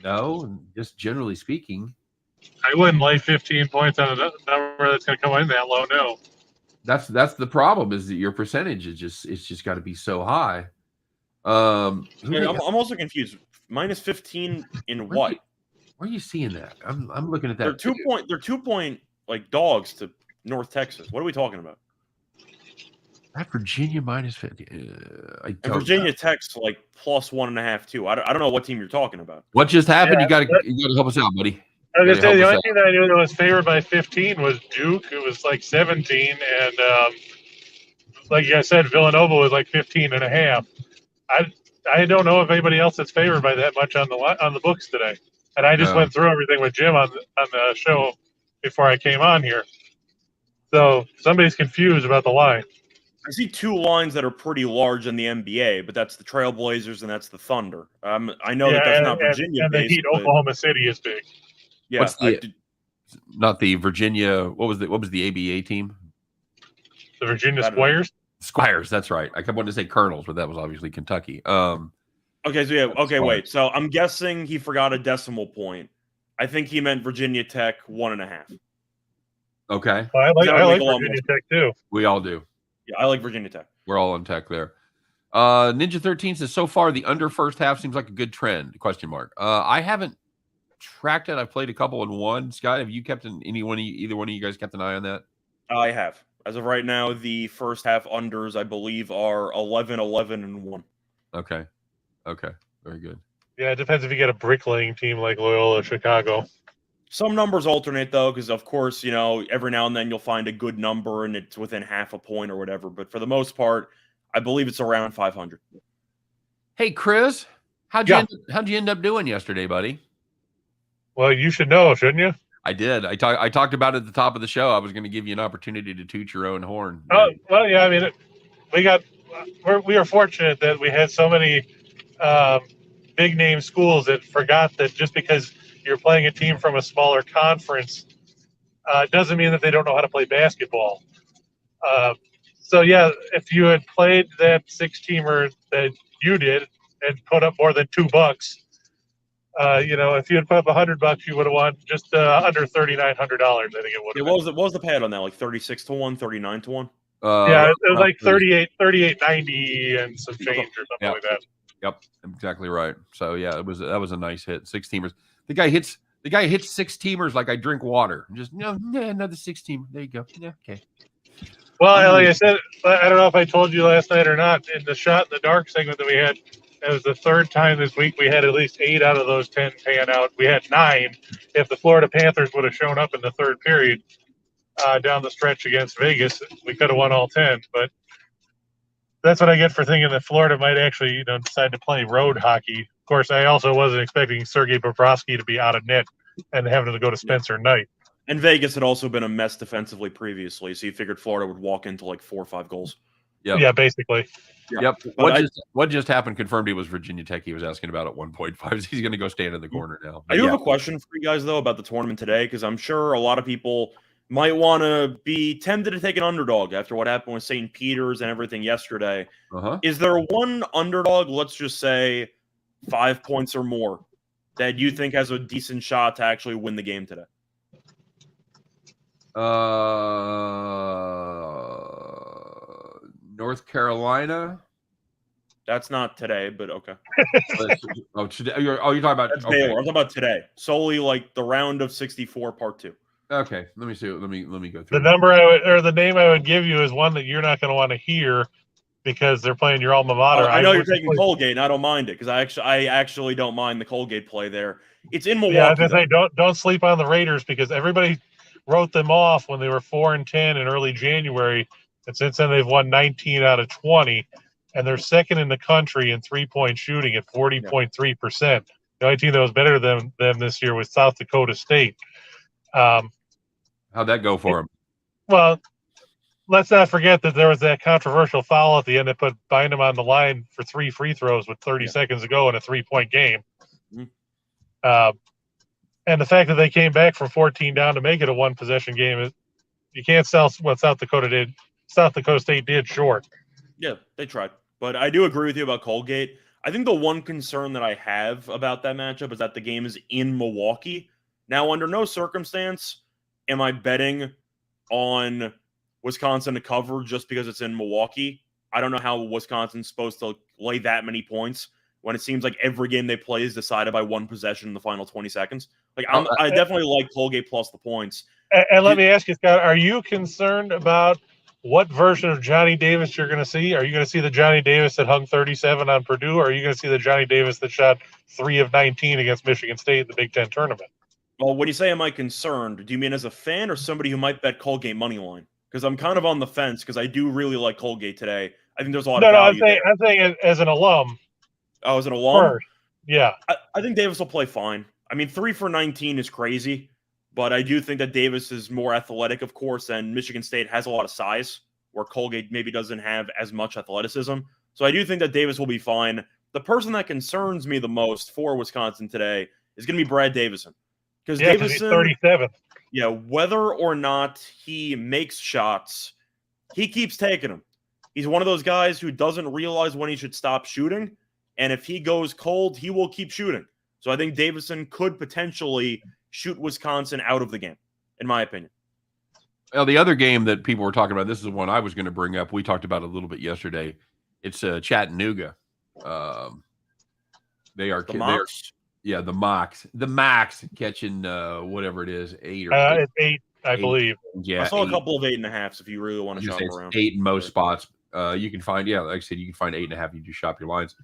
Speaker 1: no. Just generally speaking,
Speaker 3: I wouldn't lay 15 points on a number that's going to come in that low. No.
Speaker 1: that's the problem. Is that your percentage is just got to be so high.
Speaker 2: I'm also confused. Minus 15 in what?
Speaker 1: Where are you seeing that? I'm looking at that.
Speaker 2: They're 2-point like dogs to North Texas. What are we talking about?
Speaker 1: At Virginia minus 50.
Speaker 2: And Virginia Tech's like plus 1.5 too. I don't know what team you're talking about.
Speaker 1: What just happened? You got to help us out, buddy.
Speaker 3: I was going to say the only team that I knew that was favored by 15 was Duke. It was like 17, and like I said, Villanova was like 15.5. I don't know if anybody else is favored by that much on the books today. And I just went through everything with Jim on the show before I came on here. So somebody's confused about the line.
Speaker 2: I see two lines that are pretty large in the NBA, but that's the Trailblazers and that's the Thunder. I know that's not Virginia
Speaker 3: and
Speaker 2: based.
Speaker 3: The Heat, Oklahoma City is big.
Speaker 2: Yeah,
Speaker 1: not the Virginia. What was the ABA team?
Speaker 3: The Virginia Squires.
Speaker 1: Squires, that's right. I kept wanting to say Colonels, but that was obviously Kentucky.
Speaker 2: Wait. So I'm guessing he forgot a decimal point. I think he meant Virginia Tech 1.5.
Speaker 1: Okay.
Speaker 3: Well, I like Virginia Tech too.
Speaker 1: We all do.
Speaker 2: Yeah, I like Virginia Tech.
Speaker 1: We're all on Tech there. Ninja 13 says so far the under first half seems like a good trend. ? I haven't tracked it. I've played a couple and won. Scott, have you kept either one of you guys kept an eye on that?
Speaker 2: I have. As of right now, the first half unders, I believe, are 11, 11, and 1.
Speaker 1: Okay. Very good.
Speaker 3: Yeah, it depends if you get a bricklaying team like Loyola Chicago.
Speaker 2: Some numbers alternate, though, because, of course, every now and then you'll find a good number and it's within half a point or whatever. But for the most part, I believe it's around 500.
Speaker 1: Hey, Chris, how'd you end up doing yesterday, buddy?
Speaker 3: Well, you should know, shouldn't you?
Speaker 1: I did. I talked about it at the top of the show. I was going to give you an opportunity to toot your own horn.
Speaker 3: Oh, well, yeah. I mean, we are fortunate that we had so many big name schools that forgot that just because you're playing a team from a smaller conference doesn't mean that they don't know how to play basketball. So yeah, if you had played that 6-teamer that you did and put up more than $2, if you had put up $100, you would have won just under $3,900. I think it would have.
Speaker 2: What was the pad on that? Like 36-1, 39-1?
Speaker 3: Yeah, it was like 38.90 and some change or something like that.
Speaker 1: Yep, exactly right. So yeah, that was a nice hit. 6-teamers. The guy hits 6-teamers like I drink water. Just another 6-teamer. There you go. Yeah, okay.
Speaker 3: Well, like I said, I don't know if I told you last night or not. In the shot in the dark segment that we had, it was the third time this week we had at least 8 out of those 10 pan out. We had 9. If the Florida Panthers would have shown up in the third period down the stretch against Vegas, we could have won all 10. But that's what I get for thinking that Florida might actually, decide to play road hockey. Of course, I also wasn't expecting Sergei Bobrovsky to be out of net and having to go to Spencer Knight.
Speaker 2: And Vegas had also been a mess defensively previously, so you figured Florida would walk into like 4 or 5 goals.
Speaker 1: Yep.
Speaker 3: Yeah, basically.
Speaker 1: Yep. What just happened confirmed he was Virginia Tech. He was asking about at 1.5. He's going to go stand in the corner now.
Speaker 2: I do have a question for you guys, though, about the tournament today, because I'm sure a lot of people might want to be tempted to take an underdog after what happened with St. Peter's and everything yesterday. Is there one underdog, let's just say 5 points or more, that you think has a decent shot to actually win the game today?
Speaker 1: North Carolina.
Speaker 2: That's not today, but okay.
Speaker 1: Today. You're talking about
Speaker 2: that's Baylor. I'm talking about today. Solely like the round of 64, part 2.
Speaker 1: Okay, let me see. Let me go through.
Speaker 3: The number the name I would give you is one that you're not going to want to hear because they're playing your alma mater.
Speaker 2: I know you're taking Colgate, and I don't mind it because I actually don't mind the Colgate play there. It's in Milwaukee. Yeah, I was
Speaker 3: going to say don't sleep on the Raiders because everybody wrote them off when they were 4-10 in early January, and since then they've won 19 out of 20, and they're second in the country in 3-point shooting at 40.3%. The only team that was better than them this year was South Dakota State.
Speaker 1: How'd that go for him?
Speaker 3: Well, let's not forget that there was that controversial foul at the end that put Bynum on the line for 3 free throws with 30 seconds to go in a 3-point game.
Speaker 2: Mhm.
Speaker 3: And the fact that they came back from 14 down to make it a 1-possession game, you can't sell what South Dakota State did short.
Speaker 2: Yeah, they tried. But I do agree with you about Colgate. I think the one concern that I have about that matchup is that the game is in Milwaukee. Now, under no circumstance am I betting on Wisconsin to cover just because it's in Milwaukee. I don't know how Wisconsin's supposed to lay that many points when it seems like every game they play is decided by 1 possession in the final 20 seconds. Like, I definitely like Colgate plus the points.
Speaker 3: And let me ask you, Scott, are you concerned about what version of Johnny Davis you're going to see? Are you going to see the Johnny Davis that hung 37 on Purdue, or are you going to see the Johnny Davis that shot 3 of 19 against Michigan State in the Big Ten tournament?
Speaker 2: Well, when you say am I concerned, do you mean as a fan or somebody who might bet Colgate money line? Because I'm kind of on the fence because I do really like Colgate today. I think there's a lot of value there.
Speaker 3: I'm saying as an alum.
Speaker 2: Oh, as an alum?
Speaker 3: First. Yeah.
Speaker 2: I think Davis will play fine. I mean, 3 for 19 is crazy, but I do think that Davis is more athletic, of course, and Michigan State has a lot of size, where Colgate maybe doesn't have as much athleticism. So I do think that Davis will be fine. The person that concerns me the most for Wisconsin today is going to be Brad Davison. Because Davison,
Speaker 3: he's 37.
Speaker 2: Yeah, whether or not he makes shots, he keeps taking them. He's one of those guys who doesn't realize when he should stop shooting, and if he goes cold, he will keep shooting. So I think Davison could potentially shoot Wisconsin out of the game, in my opinion.
Speaker 1: Well, the other game that people were talking about, this is the one I was going to bring up. We talked about it a little bit yesterday. It's Chattanooga. They are
Speaker 2: The Mocs?
Speaker 1: the Mocs. The Max catching whatever it is, 8 or
Speaker 3: It's 8, I believe.
Speaker 2: Yeah, I saw a couple of 8.5s if you really want to shop around.
Speaker 1: 8 in most spots. You can find, like I said, you can find 8.5. You just shop your lines.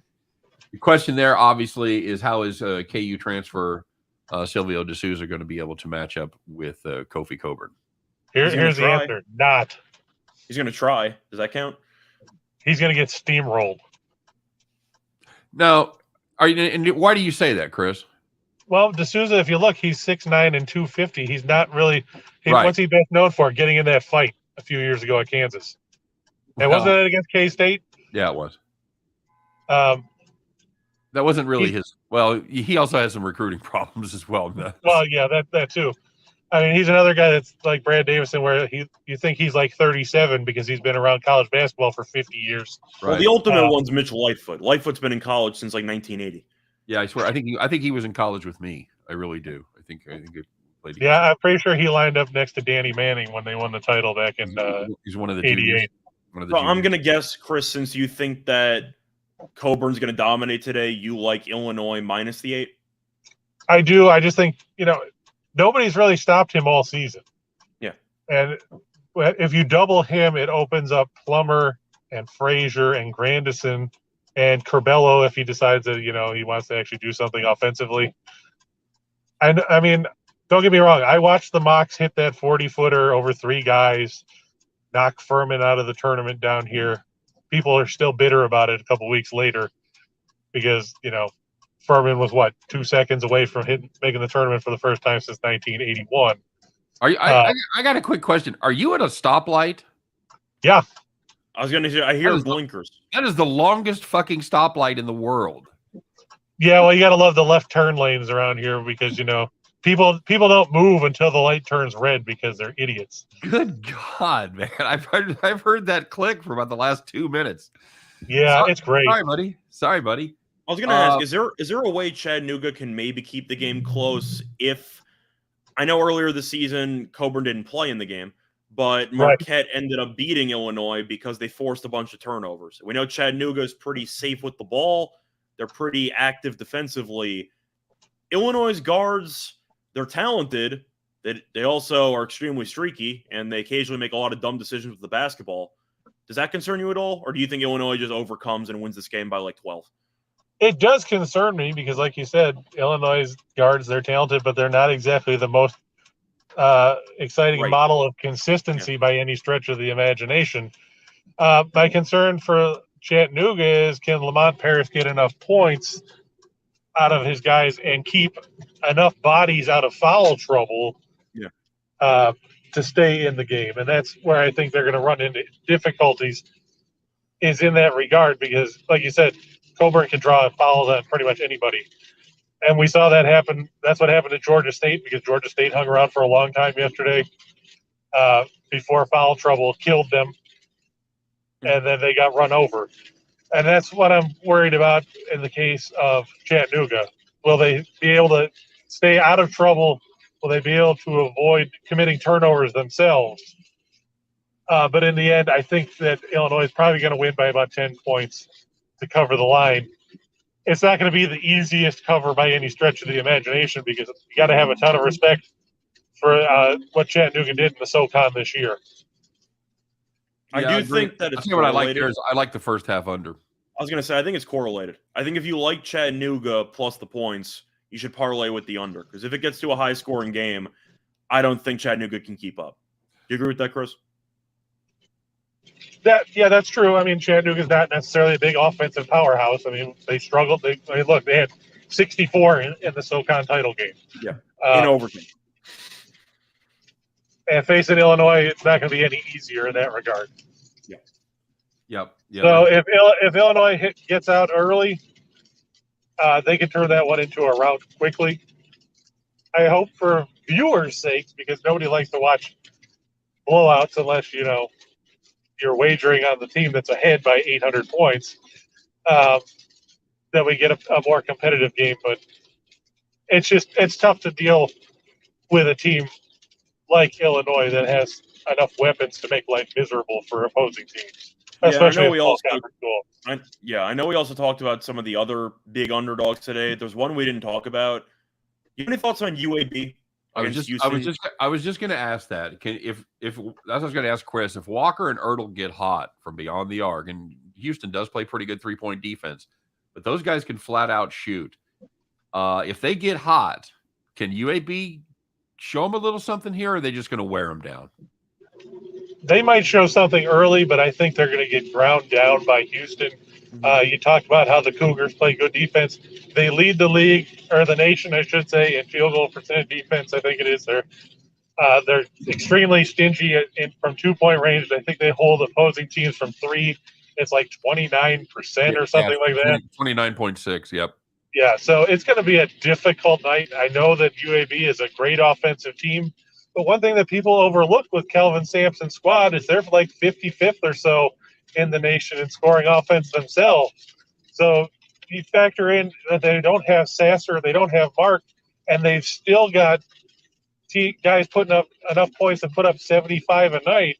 Speaker 1: The question there, obviously, is how is KU transfer Silvio De Souza going to be able to match up with Kofi Coburn?
Speaker 3: Here's the answer. Not.
Speaker 2: He's going to try. Does that count?
Speaker 3: He's going to get steamrolled.
Speaker 1: Now, and why do you say that, Chris?
Speaker 3: Well, De Souza, if you look, he's 6'9" and 250. He's not really
Speaker 1: Right.
Speaker 3: What's he best known for? Getting in that fight a few years ago at Kansas. And wasn't that against K-State?
Speaker 1: Yeah, it was.
Speaker 3: That
Speaker 1: wasn't really his. Well, he also has some recruiting problems as well.
Speaker 3: Well, yeah, that too. I mean, he's another guy that's like Brad Davison, where you think he's like 37 because he's been around college basketball for 50 years.
Speaker 2: Right. Well, the ultimate one's Mitchell Lightfoot. Lightfoot's been in college since like 1980.
Speaker 1: Yeah, I swear. I think he was in college with me. I really do. I think he played.
Speaker 3: Yeah, I'm pretty sure he lined up next to Danny Manning when they won the title back in
Speaker 1: he's one of the
Speaker 3: 88.
Speaker 1: juniors.
Speaker 2: So I'm going to guess, Chris, since you think that Coburn's going to dominate today, you like Illinois minus the 8?
Speaker 3: I do. I just think, nobody's really stopped him all season.
Speaker 2: Yeah.
Speaker 3: And if you double him, it opens up Plummer and Frazier and Grandison and Curbelo if he decides that, he wants to actually do something offensively. And I mean, don't get me wrong. I watched the Mocs hit that 40-footer over 3 guys, knock Furman out of the tournament down here. People are still bitter about it a couple weeks later because, Furman was 2 seconds away from making the tournament for the first time since 1981.
Speaker 1: Are you? I got a quick question. Are you at a stoplight?
Speaker 3: Yeah.
Speaker 2: I was going to say, I hear blinkers.
Speaker 1: That is the longest fucking stoplight in the world.
Speaker 3: Yeah, well, you got to love the left turn lanes around here because, people don't move until the light turns red because they're idiots.
Speaker 1: Good God, man. I've heard that click for about the last 2 minutes.
Speaker 3: Yeah, it's great.
Speaker 1: Sorry, buddy.
Speaker 2: I was going to ask, is there a way Chattanooga can maybe keep the game close if – I know earlier this season Coburn didn't play in the game, but Marquette ended up beating Illinois because they forced a bunch of turnovers. We know Chattanooga is pretty safe with the ball. They're pretty active defensively. Illinois' guards – they're talented. They also are extremely streaky, and they occasionally make a lot of dumb decisions with the basketball. Does that concern you at all, or do you think Illinois just overcomes and wins this game by like 12?
Speaker 3: It does concern me because, like you said, Illinois' guards, they're talented, but they're not exactly the most exciting model of consistency by any stretch of the imagination. My concern for Chattanooga is, can Lamont Paris get enough points out of his guys and keep enough bodies out of foul trouble to stay in the game. And that's where I think they're going to run into difficulties is in that regard because, like you said, Coburn can draw fouls on pretty much anybody. And we saw that happen. That's what happened at Georgia State because Georgia State hung around for a long time yesterday before foul trouble killed them. And then they got run over. And that's what I'm worried about in the case of Chattanooga. Will they be able to stay out of trouble? Will they be able to avoid committing turnovers themselves? But in the end, I think that Illinois is probably going to win by about 10 points to cover the line. It's not going to be the easiest cover by any stretch of the imagination because you got to have a ton of respect for what Chattanooga did in the SoCon this year.
Speaker 1: Yeah,
Speaker 2: I do think that it's
Speaker 1: what I like there is I like the first half under.
Speaker 2: I was going to say, I think it's correlated. I think if you like Chattanooga plus the points, you should parlay with the under. Because if it gets to a high-scoring game, I don't think Chattanooga can keep up. Do you agree with that, Chris?
Speaker 3: That's true. I mean, Chattanooga's not necessarily a big offensive powerhouse. I mean, they struggled. They had 64 in the SoCon title game.
Speaker 2: Yeah, in overtime.
Speaker 3: And facing Illinois, it's not going to be any easier in that regard.
Speaker 1: Yep.
Speaker 3: So if Illinois gets out early, they can turn that one into a rout quickly. I hope for viewers' sakes, because nobody likes to watch blowouts unless you're wagering on the team that's ahead by 800 points. That we get a more competitive game, but it's tough to deal with a team like Illinois that has enough weapons to make life miserable for opposing teams. Especially
Speaker 2: I know I know we also talked about some of the other big underdogs today. There's one we didn't talk about. You have any thoughts on UAB?
Speaker 1: I was just going to ask that. If that's what I was going to ask Chris. If Walker and Ertl get hot from beyond the arc, and Houston does play pretty good 3-point defense, but those guys can flat out shoot. If they get hot, can UAB show them a little something here, or are they just going to wear them down?
Speaker 3: They might show something early, but I think they're going to get ground down by Houston. You talked about how the Cougars play good defense. They lead the league, or the nation, I should say, in field goal percentage defense. I think it is. They're extremely stingy from 2-point range. I think they hold opposing teams from 3. It's like 29% or something like that.
Speaker 1: 29.6, yep.
Speaker 3: Yeah, so it's going to be a difficult night. I know that UAB is a great offensive team, but one thing that people overlook with Kelvin Sampson's squad is they're like 55th or so in the nation in scoring offense themselves. So you factor in that they don't have Sasser, they don't have Mark, and they've still got guys putting up enough points to put up 75 a night.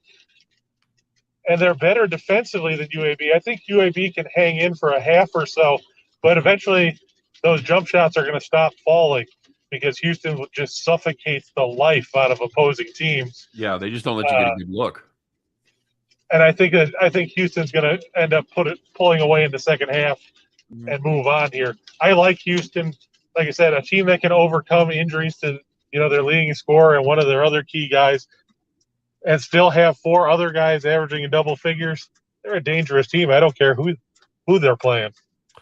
Speaker 3: And they're better defensively than UAB. I think UAB can hang in for a half or so, but eventually those jump shots are going to stop falling because Houston just suffocates the life out of opposing teams.
Speaker 1: Yeah, they just don't let you get a good look.
Speaker 3: And I think Houston's going to end up pulling away in the second half and move on here. I like Houston. Like I said, a team that can overcome injuries to their leading scorer and one of their other key guys, and still have 4 other guys averaging in double figures. They're a dangerous team. I don't care who they're playing.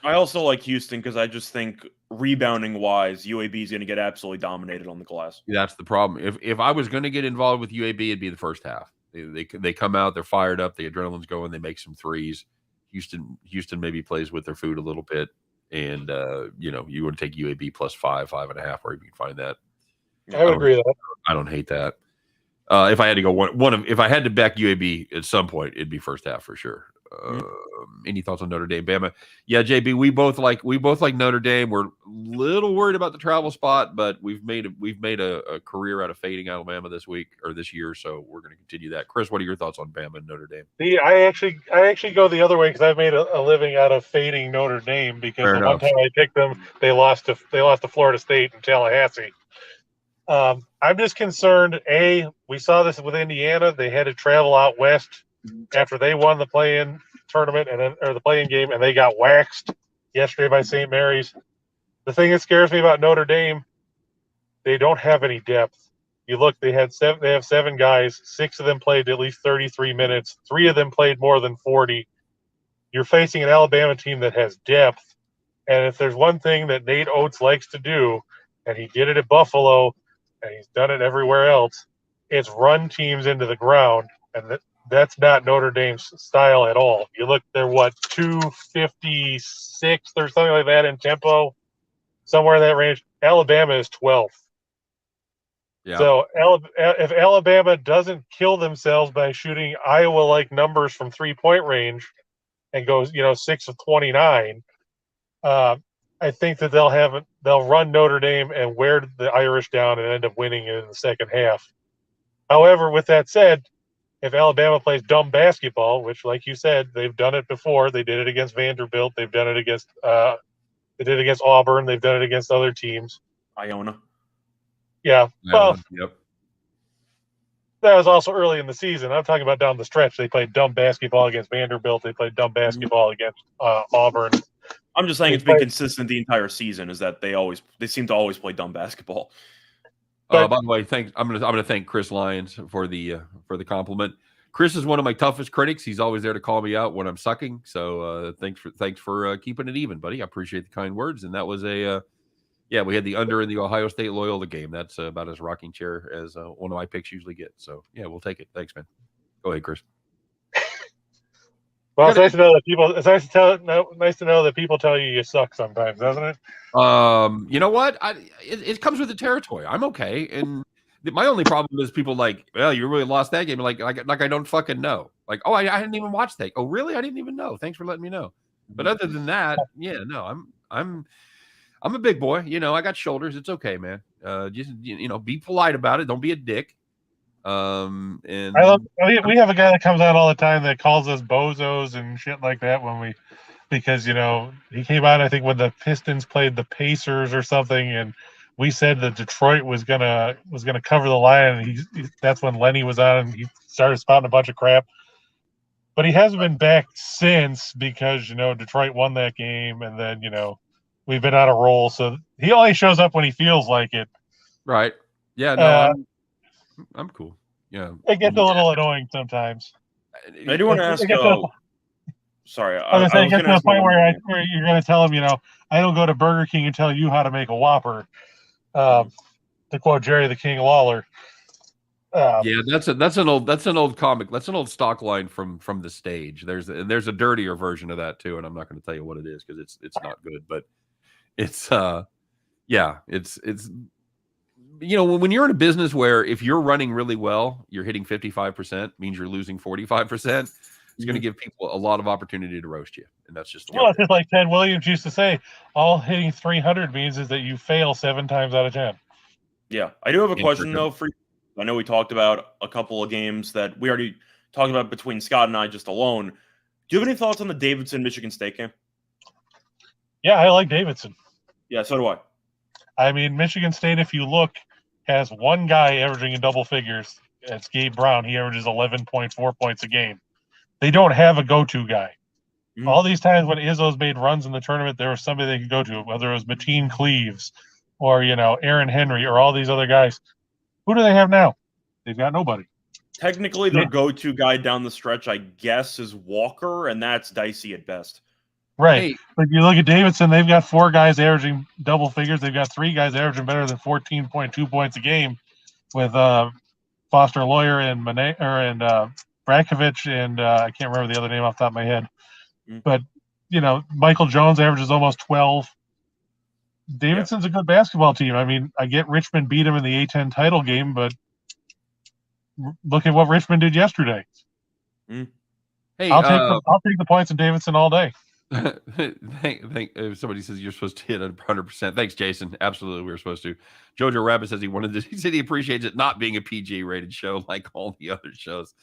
Speaker 2: I also like Houston because I just think rebounding-wise, UAB is going to get absolutely dominated on the glass.
Speaker 1: That's the problem. If I was going to get involved with UAB, it'd be the first half. They come out, they're fired up, the adrenaline's going, they make some threes. Houston maybe plays with their food a little bit, and you want to take UAB plus 5, 5.5, where you can find that.
Speaker 3: I would agree with that.
Speaker 1: I don't hate that. If I had to go if I had to back UAB at some point, it'd be first half for sure. Any thoughts on Notre Dame, Bama? Yeah, JB, we both like Notre Dame. We're a little worried about the travel spot, but we've made a career out of fading Alabama this year, so we're going to continue that. Chris, what are your thoughts on Bama and Notre Dame?
Speaker 3: I actually go the other way because I've made a living out of fading Notre Dame because the one time I picked them, they lost to Florida State in Tallahassee. I'm just concerned. We saw this with Indiana. They had to travel out west after they won the play-in tournament or the play-in game, and they got waxed yesterday by St. Mary's. The thing that scares me about Notre Dame, they don't have any depth. You look, they have 7 guys. 6 of them played at least 33 minutes. 3 of them played more than 40. You're facing an Alabama team that has depth, And if there's one thing that Nate Oates likes to do, and he did it at Buffalo, and he's done it everywhere else, it's run teams into the ground, and that's not Notre Dame's style at all. You look, they're 256 or something like that in tempo, somewhere in that range. Alabama is 12th.
Speaker 1: Yeah.
Speaker 3: So if Alabama doesn't kill themselves by shooting Iowa-like numbers from 3-point range and goes, 6 of 29, I think that they'll run Notre Dame and wear the Irish down and end up winning in the second half. However, with that said, if Alabama plays dumb basketball, which, like you said, they've done it before, they did it against Vanderbilt, they've done it against they did it against Auburn, they've done it against other teams.
Speaker 2: Iona.
Speaker 3: Yeah, well,
Speaker 1: yep.
Speaker 3: That was also early in the season. I'm talking about down the stretch. They played dumb basketball against Vanderbilt. They played dumb basketball against Auburn.
Speaker 2: I'm just saying it's been consistent the entire season. Is that they seem to always play dumb basketball.
Speaker 1: By the way, thanks. I'm gonna thank Chris Lyons for the compliment. Chris is one of my toughest critics. He's always there to call me out when I'm sucking. So thanks for keeping it even, buddy. I appreciate the kind words. And that was we had the under in the Ohio State Loyola game. That's about as rocking chair as one of my picks usually get. So yeah, we'll take it. Thanks, man. Go ahead, Chris.
Speaker 3: Well, it's nice to know that people. It's nice to know that people tell you suck sometimes, doesn't it?
Speaker 1: You know what? It comes with the territory. I'm okay, and my only problem is people like, well, you really lost that game. Like I don't fucking know. Like, oh, I didn't even watch that. Oh, really? I didn't even know. Thanks for letting me know. But other than that, yeah, no, I'm a big boy. I got shoulders. It's okay, man. Just be polite about it. Don't be a dick. And
Speaker 3: we have a guy that comes out all the time that calls us bozos and shit like that because he came out, I think, when the Pistons played the Pacers or something, and we said that Detroit was gonna cover the line, and that's when Lenny was on and he started spouting a bunch of crap. But he hasn't been back since because Detroit won that game, and then we've been on a roll. So he only shows up when he feels like it.
Speaker 1: Right. Yeah. No, I'm cool. Yeah.
Speaker 3: It gets a little annoying sometimes.
Speaker 2: I do want to ask. Sorry,
Speaker 3: I was going to get to the point where you're going to tell him, I don't go to Burger King and tell you how to make a Whopper. To quote Jerry the King Lawler.
Speaker 1: Yeah, that's an old comic. That's an old stock line from the stage. There's a dirtier version of that too, and I'm not going to tell you what it is because it's not good. But it's when you're in a business where if you're running really well, you're hitting 55%, means you're losing 45%. It's going to give people a lot of opportunity to roast you, and that's just
Speaker 3: it's just like Ted Williams used to say: all hitting 300 means is that you fail 7 times out of 10.
Speaker 2: Yeah, I do have a question though for you. I know we talked about a couple of games that we already talked about between Scott and I just alone. Do you have any thoughts on the Davidson Michigan State game?
Speaker 3: Yeah, I like Davidson.
Speaker 2: Yeah, so do I.
Speaker 3: I mean, Michigan State, if you look, has one guy averaging in double figures. It's Gabe Brown. He averages 11.4 points a game. They don't have a go-to guy. Mm-hmm. All these times when Izzo's made runs in the tournament, there was somebody they could go to, whether it was Mateen Cleaves or, Aaron Henry or all these other guys. Who do they have now? They've got nobody.
Speaker 2: Technically, their go-to guy down the stretch, I guess, is Walker, and that's dicey at best.
Speaker 3: Right. Hey. But you look at Davidson, they've got 4 guys averaging double figures. They've got 3 guys averaging better than 14.2 points a game with Foster Lawyer and Brakovich and I can't remember the other name off the top of my head. Mm-hmm. But, Michael Jones averages almost 12. Davidson's a good basketball team. I mean, I get Richmond beat him in the A-10 title game, but look at what Richmond did yesterday.
Speaker 2: Mm.
Speaker 1: Hey,
Speaker 3: I'll take the points in Davidson all day.
Speaker 1: Somebody says you're supposed to hit 100%. Thanks, Jason. Absolutely, we were supposed to. Jojo Rabbit says he said he appreciates it not being a PG-rated show like all the other shows.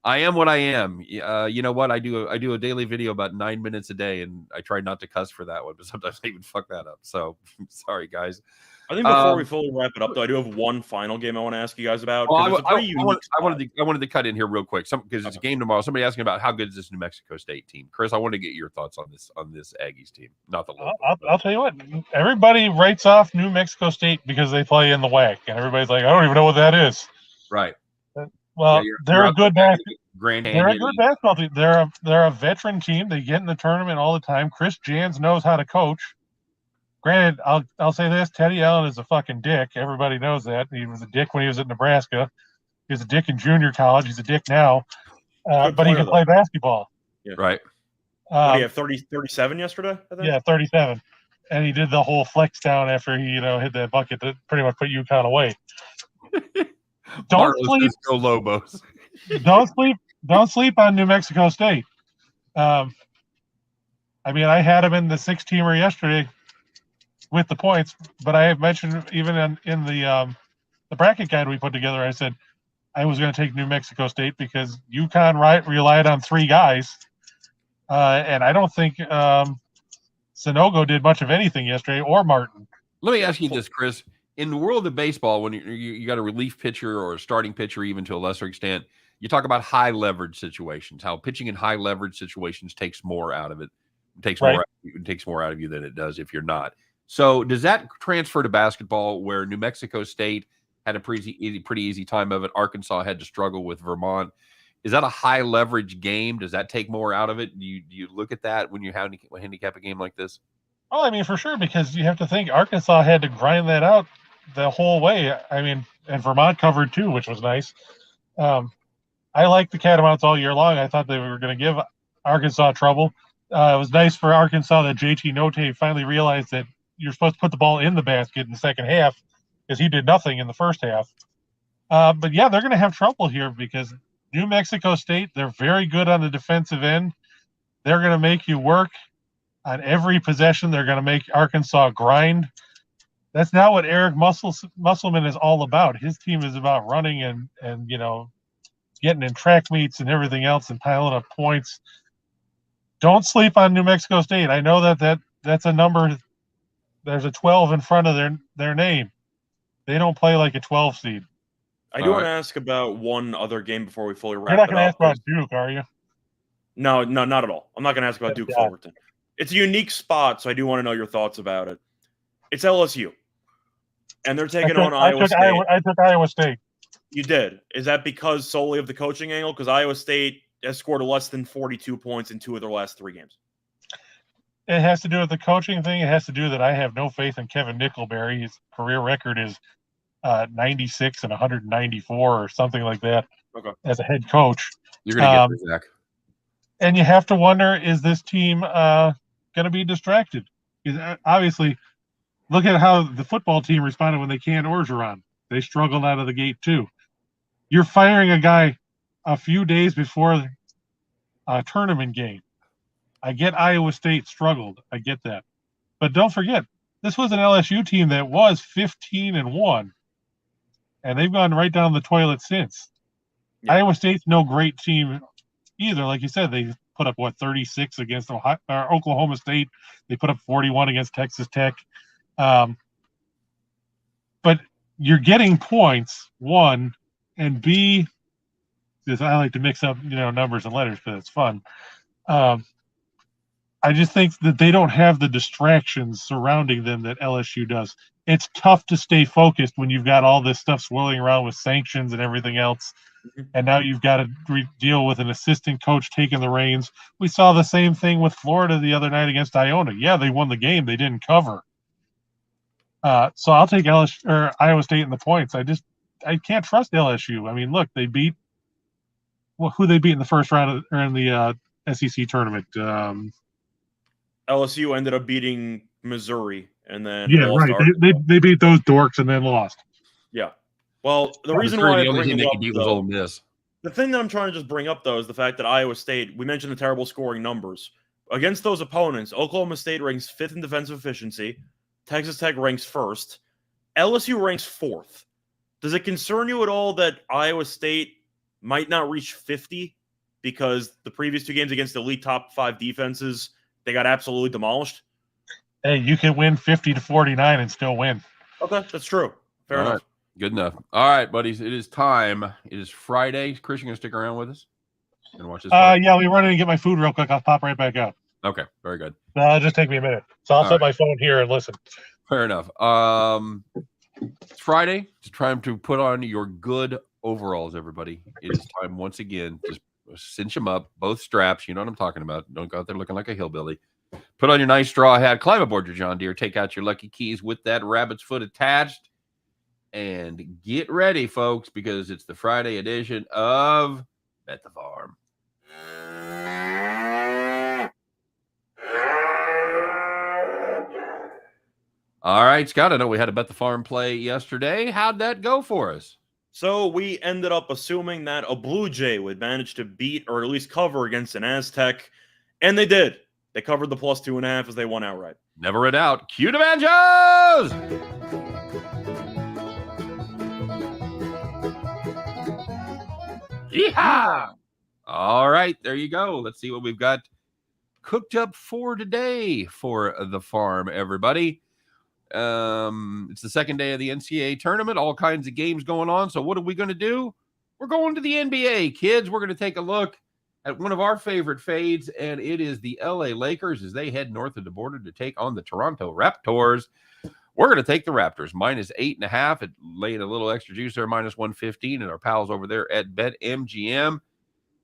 Speaker 1: I am what I am. You know what? I do a daily video about 9 minutes a day, and I try not to cuss for that one, but sometimes I even fuck that up. So sorry, guys.
Speaker 2: I think before we fully wrap it up, though, I do have one final game I want to ask you guys about.
Speaker 1: Well, I wanted to cut in here real quick, because it's a game tomorrow. Somebody asking about how good is this New Mexico State team. Chris, I want to get your thoughts on this Aggies team. Not the local.
Speaker 3: I'll tell you what. Everybody writes off New Mexico State because they play in the WAC, and everybody's like, I don't even know what that is.
Speaker 1: Right.
Speaker 3: Well, they're a good
Speaker 1: Grand
Speaker 3: They're a
Speaker 1: Canyon.
Speaker 3: good basketball team. They're a veteran team. They get in the tournament all the time. Chris Jans knows how to coach. Granted, I'll say this: Teddy Allen is a fucking dick. Everybody knows that. He was a dick when he was at Nebraska. He was a dick in junior college. He's a dick now. But he can play basketball.
Speaker 2: Yeah.
Speaker 1: Right.
Speaker 2: What do you have, 37 yeslesterday, I think?
Speaker 3: Yeah, 37. And he did the whole flex down after he, hit that bucket that pretty much put UConn away. Don't sleep.
Speaker 1: Go Lobos.
Speaker 3: Don't sleep on New Mexico State. I I had him in the 6-teamer yesterday with the points, but I have mentioned even in the bracket guide we put together, I said I was going to take New Mexico State because UConn relied on 3 guys. And I don't think Sanogo did much of anything yesterday, or Martin.
Speaker 1: Let me ask you this, Chris. In the world of baseball, when you got a relief pitcher or a starting pitcher, even to a lesser extent, you talk about high leverage situations, how pitching in high leverage situations takes more out of it. It takes more out of you than it does if you're not. So does that transfer to basketball, where New Mexico State had a pretty easy time of it? Arkansas had to struggle with Vermont. Is that a high leverage game? Does that take more out of it? Do you look at that when you handicap a game like this?
Speaker 3: Well, for sure, because you have to think Arkansas had to grind that out the whole way. And Vermont covered too, which was nice. I liked the Catamounts all year long. I thought they were going to give Arkansas trouble. It was nice for Arkansas that JT Notte finally realized that you're supposed to put the ball in the basket in the second half, because he did nothing in the first half. But yeah, they're going to have trouble here because New Mexico State, they're very good on the defensive end. They're going to make you work on every possession. They're going to make Arkansas grind. That's not what Eric Musselman is all about. His team is about running and getting in track meets and everything else and piling up points. Don't sleep on New Mexico State. I know that's a number. There's a 12 in front of their name. They don't play like a 12 seed.
Speaker 2: I do want to ask about one other game before we fully wrap it up.
Speaker 3: You're not going to ask about Duke, are you?
Speaker 2: No, not at all. I'm not going to ask about Duke Fullerton. It's a unique spot, so I do want to know your thoughts about it. It's LSU, and they're taking on Iowa State.
Speaker 3: I took Iowa State.
Speaker 2: You did. Is that because solely of the coaching angle? Because Iowa State has scored less than 42 points in 2 of their last 3 games.
Speaker 3: It has to do with the coaching thing. It has to do that I have no faith in Kevin Nickelberry. His career record is 96 and 194 or something like that as a head coach.
Speaker 1: You're going to get there, Zach.
Speaker 3: And you have to wonder, is this team going to be distracted? Because obviously, look at how the football team responded when they canned Orgeron. They struggled out of the gate too. You're firing a guy a few days before a tournament game. I get Iowa State struggled. I get that. But don't forget, this was an LSU team that was 15-1. And they've gone right down the toilet since. Yeah. Iowa State's no great team either. Like you said, they put up, 36 against Oklahoma State. They put up 41 against Texas Tech. But you're getting points, one, and B, because I like to mix up, numbers and letters because it's fun. I just think that they don't have the distractions surrounding them that LSU does. It's tough to stay focused when you've got all this stuff swirling around with sanctions and everything else. Mm-hmm. And now you've got to deal with an assistant coach taking the reins. We saw the same thing with Florida the other night against Iona. Yeah, they won the game. They didn't cover. So I'll take Iowa State in the points. I can't trust LSU. Look, they beat who they beat in the first round or in the SEC tournament.
Speaker 2: LSU ended up beating Missouri and then
Speaker 3: They beat those dorks and then lost.
Speaker 2: Yeah. Well, the reason why
Speaker 1: the only thing they could beat was Ole Miss.
Speaker 2: The thing that I'm trying to just bring up though is the fact that Iowa State, we mentioned the terrible scoring numbers. Against those opponents, Oklahoma State ranks 5th in defensive efficiency. Texas Tech ranks 1st. LSU ranks 4th. Does it concern you at all that Iowa State might not reach 50 because the previous 2 games against elite top 5 defenses, they got absolutely demolished?
Speaker 3: Hey, you can win 50-49 and still win.
Speaker 2: Okay, that's true. Fair enough.
Speaker 1: Right. Good enough. All right, buddies. It is time. It is Friday. Chris, you going to stick around with us and watch this?
Speaker 3: Yeah, we run in and get my food real quick. I'll pop right back out.
Speaker 1: Okay, very good.
Speaker 3: It'll just take me a minute. So I'll set my phone here and listen.
Speaker 1: Fair enough. It's Friday. It's time to put on your good overalls, everybody. It is time once again. cinch them up, both straps. You know what I'm talking about. Don't go out there looking like a hillbilly. Put on your nice straw hat, climb aboard your John Deere, take out your lucky keys with that rabbit's foot attached, and get ready, folks, because it's the Friday edition of Bet the Farm. All right, Scott, I know we had a Bet the Farm play yesterday. How'd that go for us?
Speaker 2: So we ended up assuming that a Blue Jay would manage to beat or at least cover against an Aztec, and they did. They covered the +2.5 as they won outright.
Speaker 1: Never a doubt. Cue the banjos! Yeehaw! All right, there you go. Let's see what we've got cooked up for today for the farm, everybody. It's the second day of the NCAA tournament. All kinds of games going on. So what are we going to do? We're going to the NBA, kids. We're going to take a look at one of our favorite fades, and it is the LA Lakers as they head north of the border to take on the Toronto Raptors. We're going to take the Raptors -8.5. Laying a little extra juice there, -115, and our pals over there at BetMGM.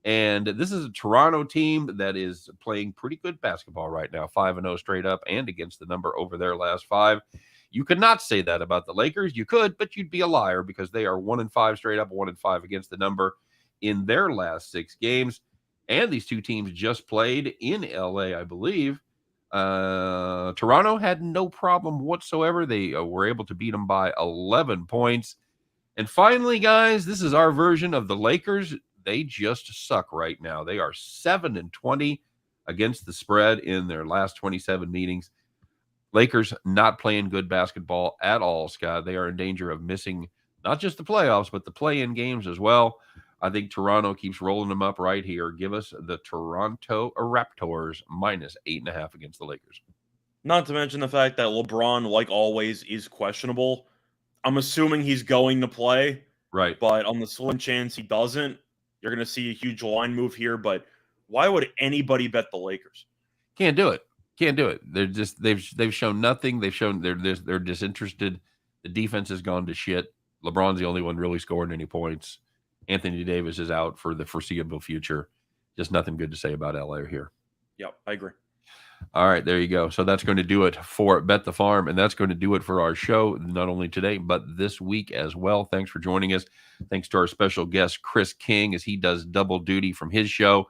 Speaker 1: And this is a Toronto team that is playing pretty good basketball right now, 5-0 straight up and against the number over their last 5. You could not say that about the Lakers. You could, but you'd be a liar because they are 1-5 straight up, 1-5 against the number in their last 6 games. And these two teams just played in LA, I believe. Toronto had no problem whatsoever. They were able to beat them by 11 points. And finally, guys, this is our version of the Lakers. They just suck right now. They are 7-20 against the spread in their last 27 meetings. Lakers not playing good basketball at all, Scott. They are in danger of missing not just the playoffs, but the play-in games as well. I think Toronto keeps rolling them up right here. Give us the Toronto Raptors -8.5 against the Lakers.
Speaker 2: Not to mention the fact that LeBron, like always, is questionable. I'm assuming he's going to play.
Speaker 1: Right.
Speaker 2: But on the slim chance he doesn't, you're going to see a huge line move here. But why would anybody bet the Lakers?
Speaker 1: Can't do it. Can't do it. They're just they've shown nothing. They've shown they're disinterested. The defense has gone to shit. LeBron's the only one really scoring any points. Anthony Davis is out for the foreseeable future. Just nothing good to say about LA here.
Speaker 2: Yep, I agree.
Speaker 1: All right, there you go. So that's going to do it for Bet the Farm, and that's going to do it for our show, not only today, but this week as well. Thanks for joining us. Thanks to our special guest, Chris King, as he does double duty from his show.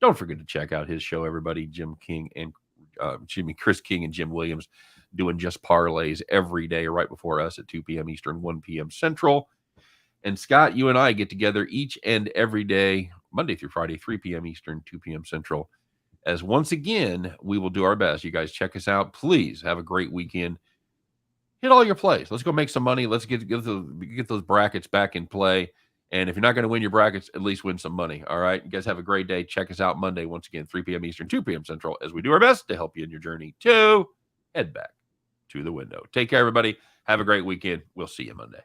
Speaker 1: Don't forget to check out his show, everybody. Chris King and Jim Williams doing just parlays every day right before us at 2 p.m. Eastern, 1 p.m. Central. And Scott, you and I get together each and every day, Monday through Friday, 3 p.m. Eastern, 2 p.m. Central, as once again, we will do our best. You guys check us out. Please have a great weekend. Hit all your plays. Let's go make some money. Let's get those brackets back in play. And if you're not going to win your brackets, at least win some money. All right. You guys have a great day. Check us out Monday, once again, 3 p.m. Eastern, 2 p.m. Central, as we do our best to help you in your journey to head back to the window. Take care, everybody. Have a great weekend. We'll see you Monday.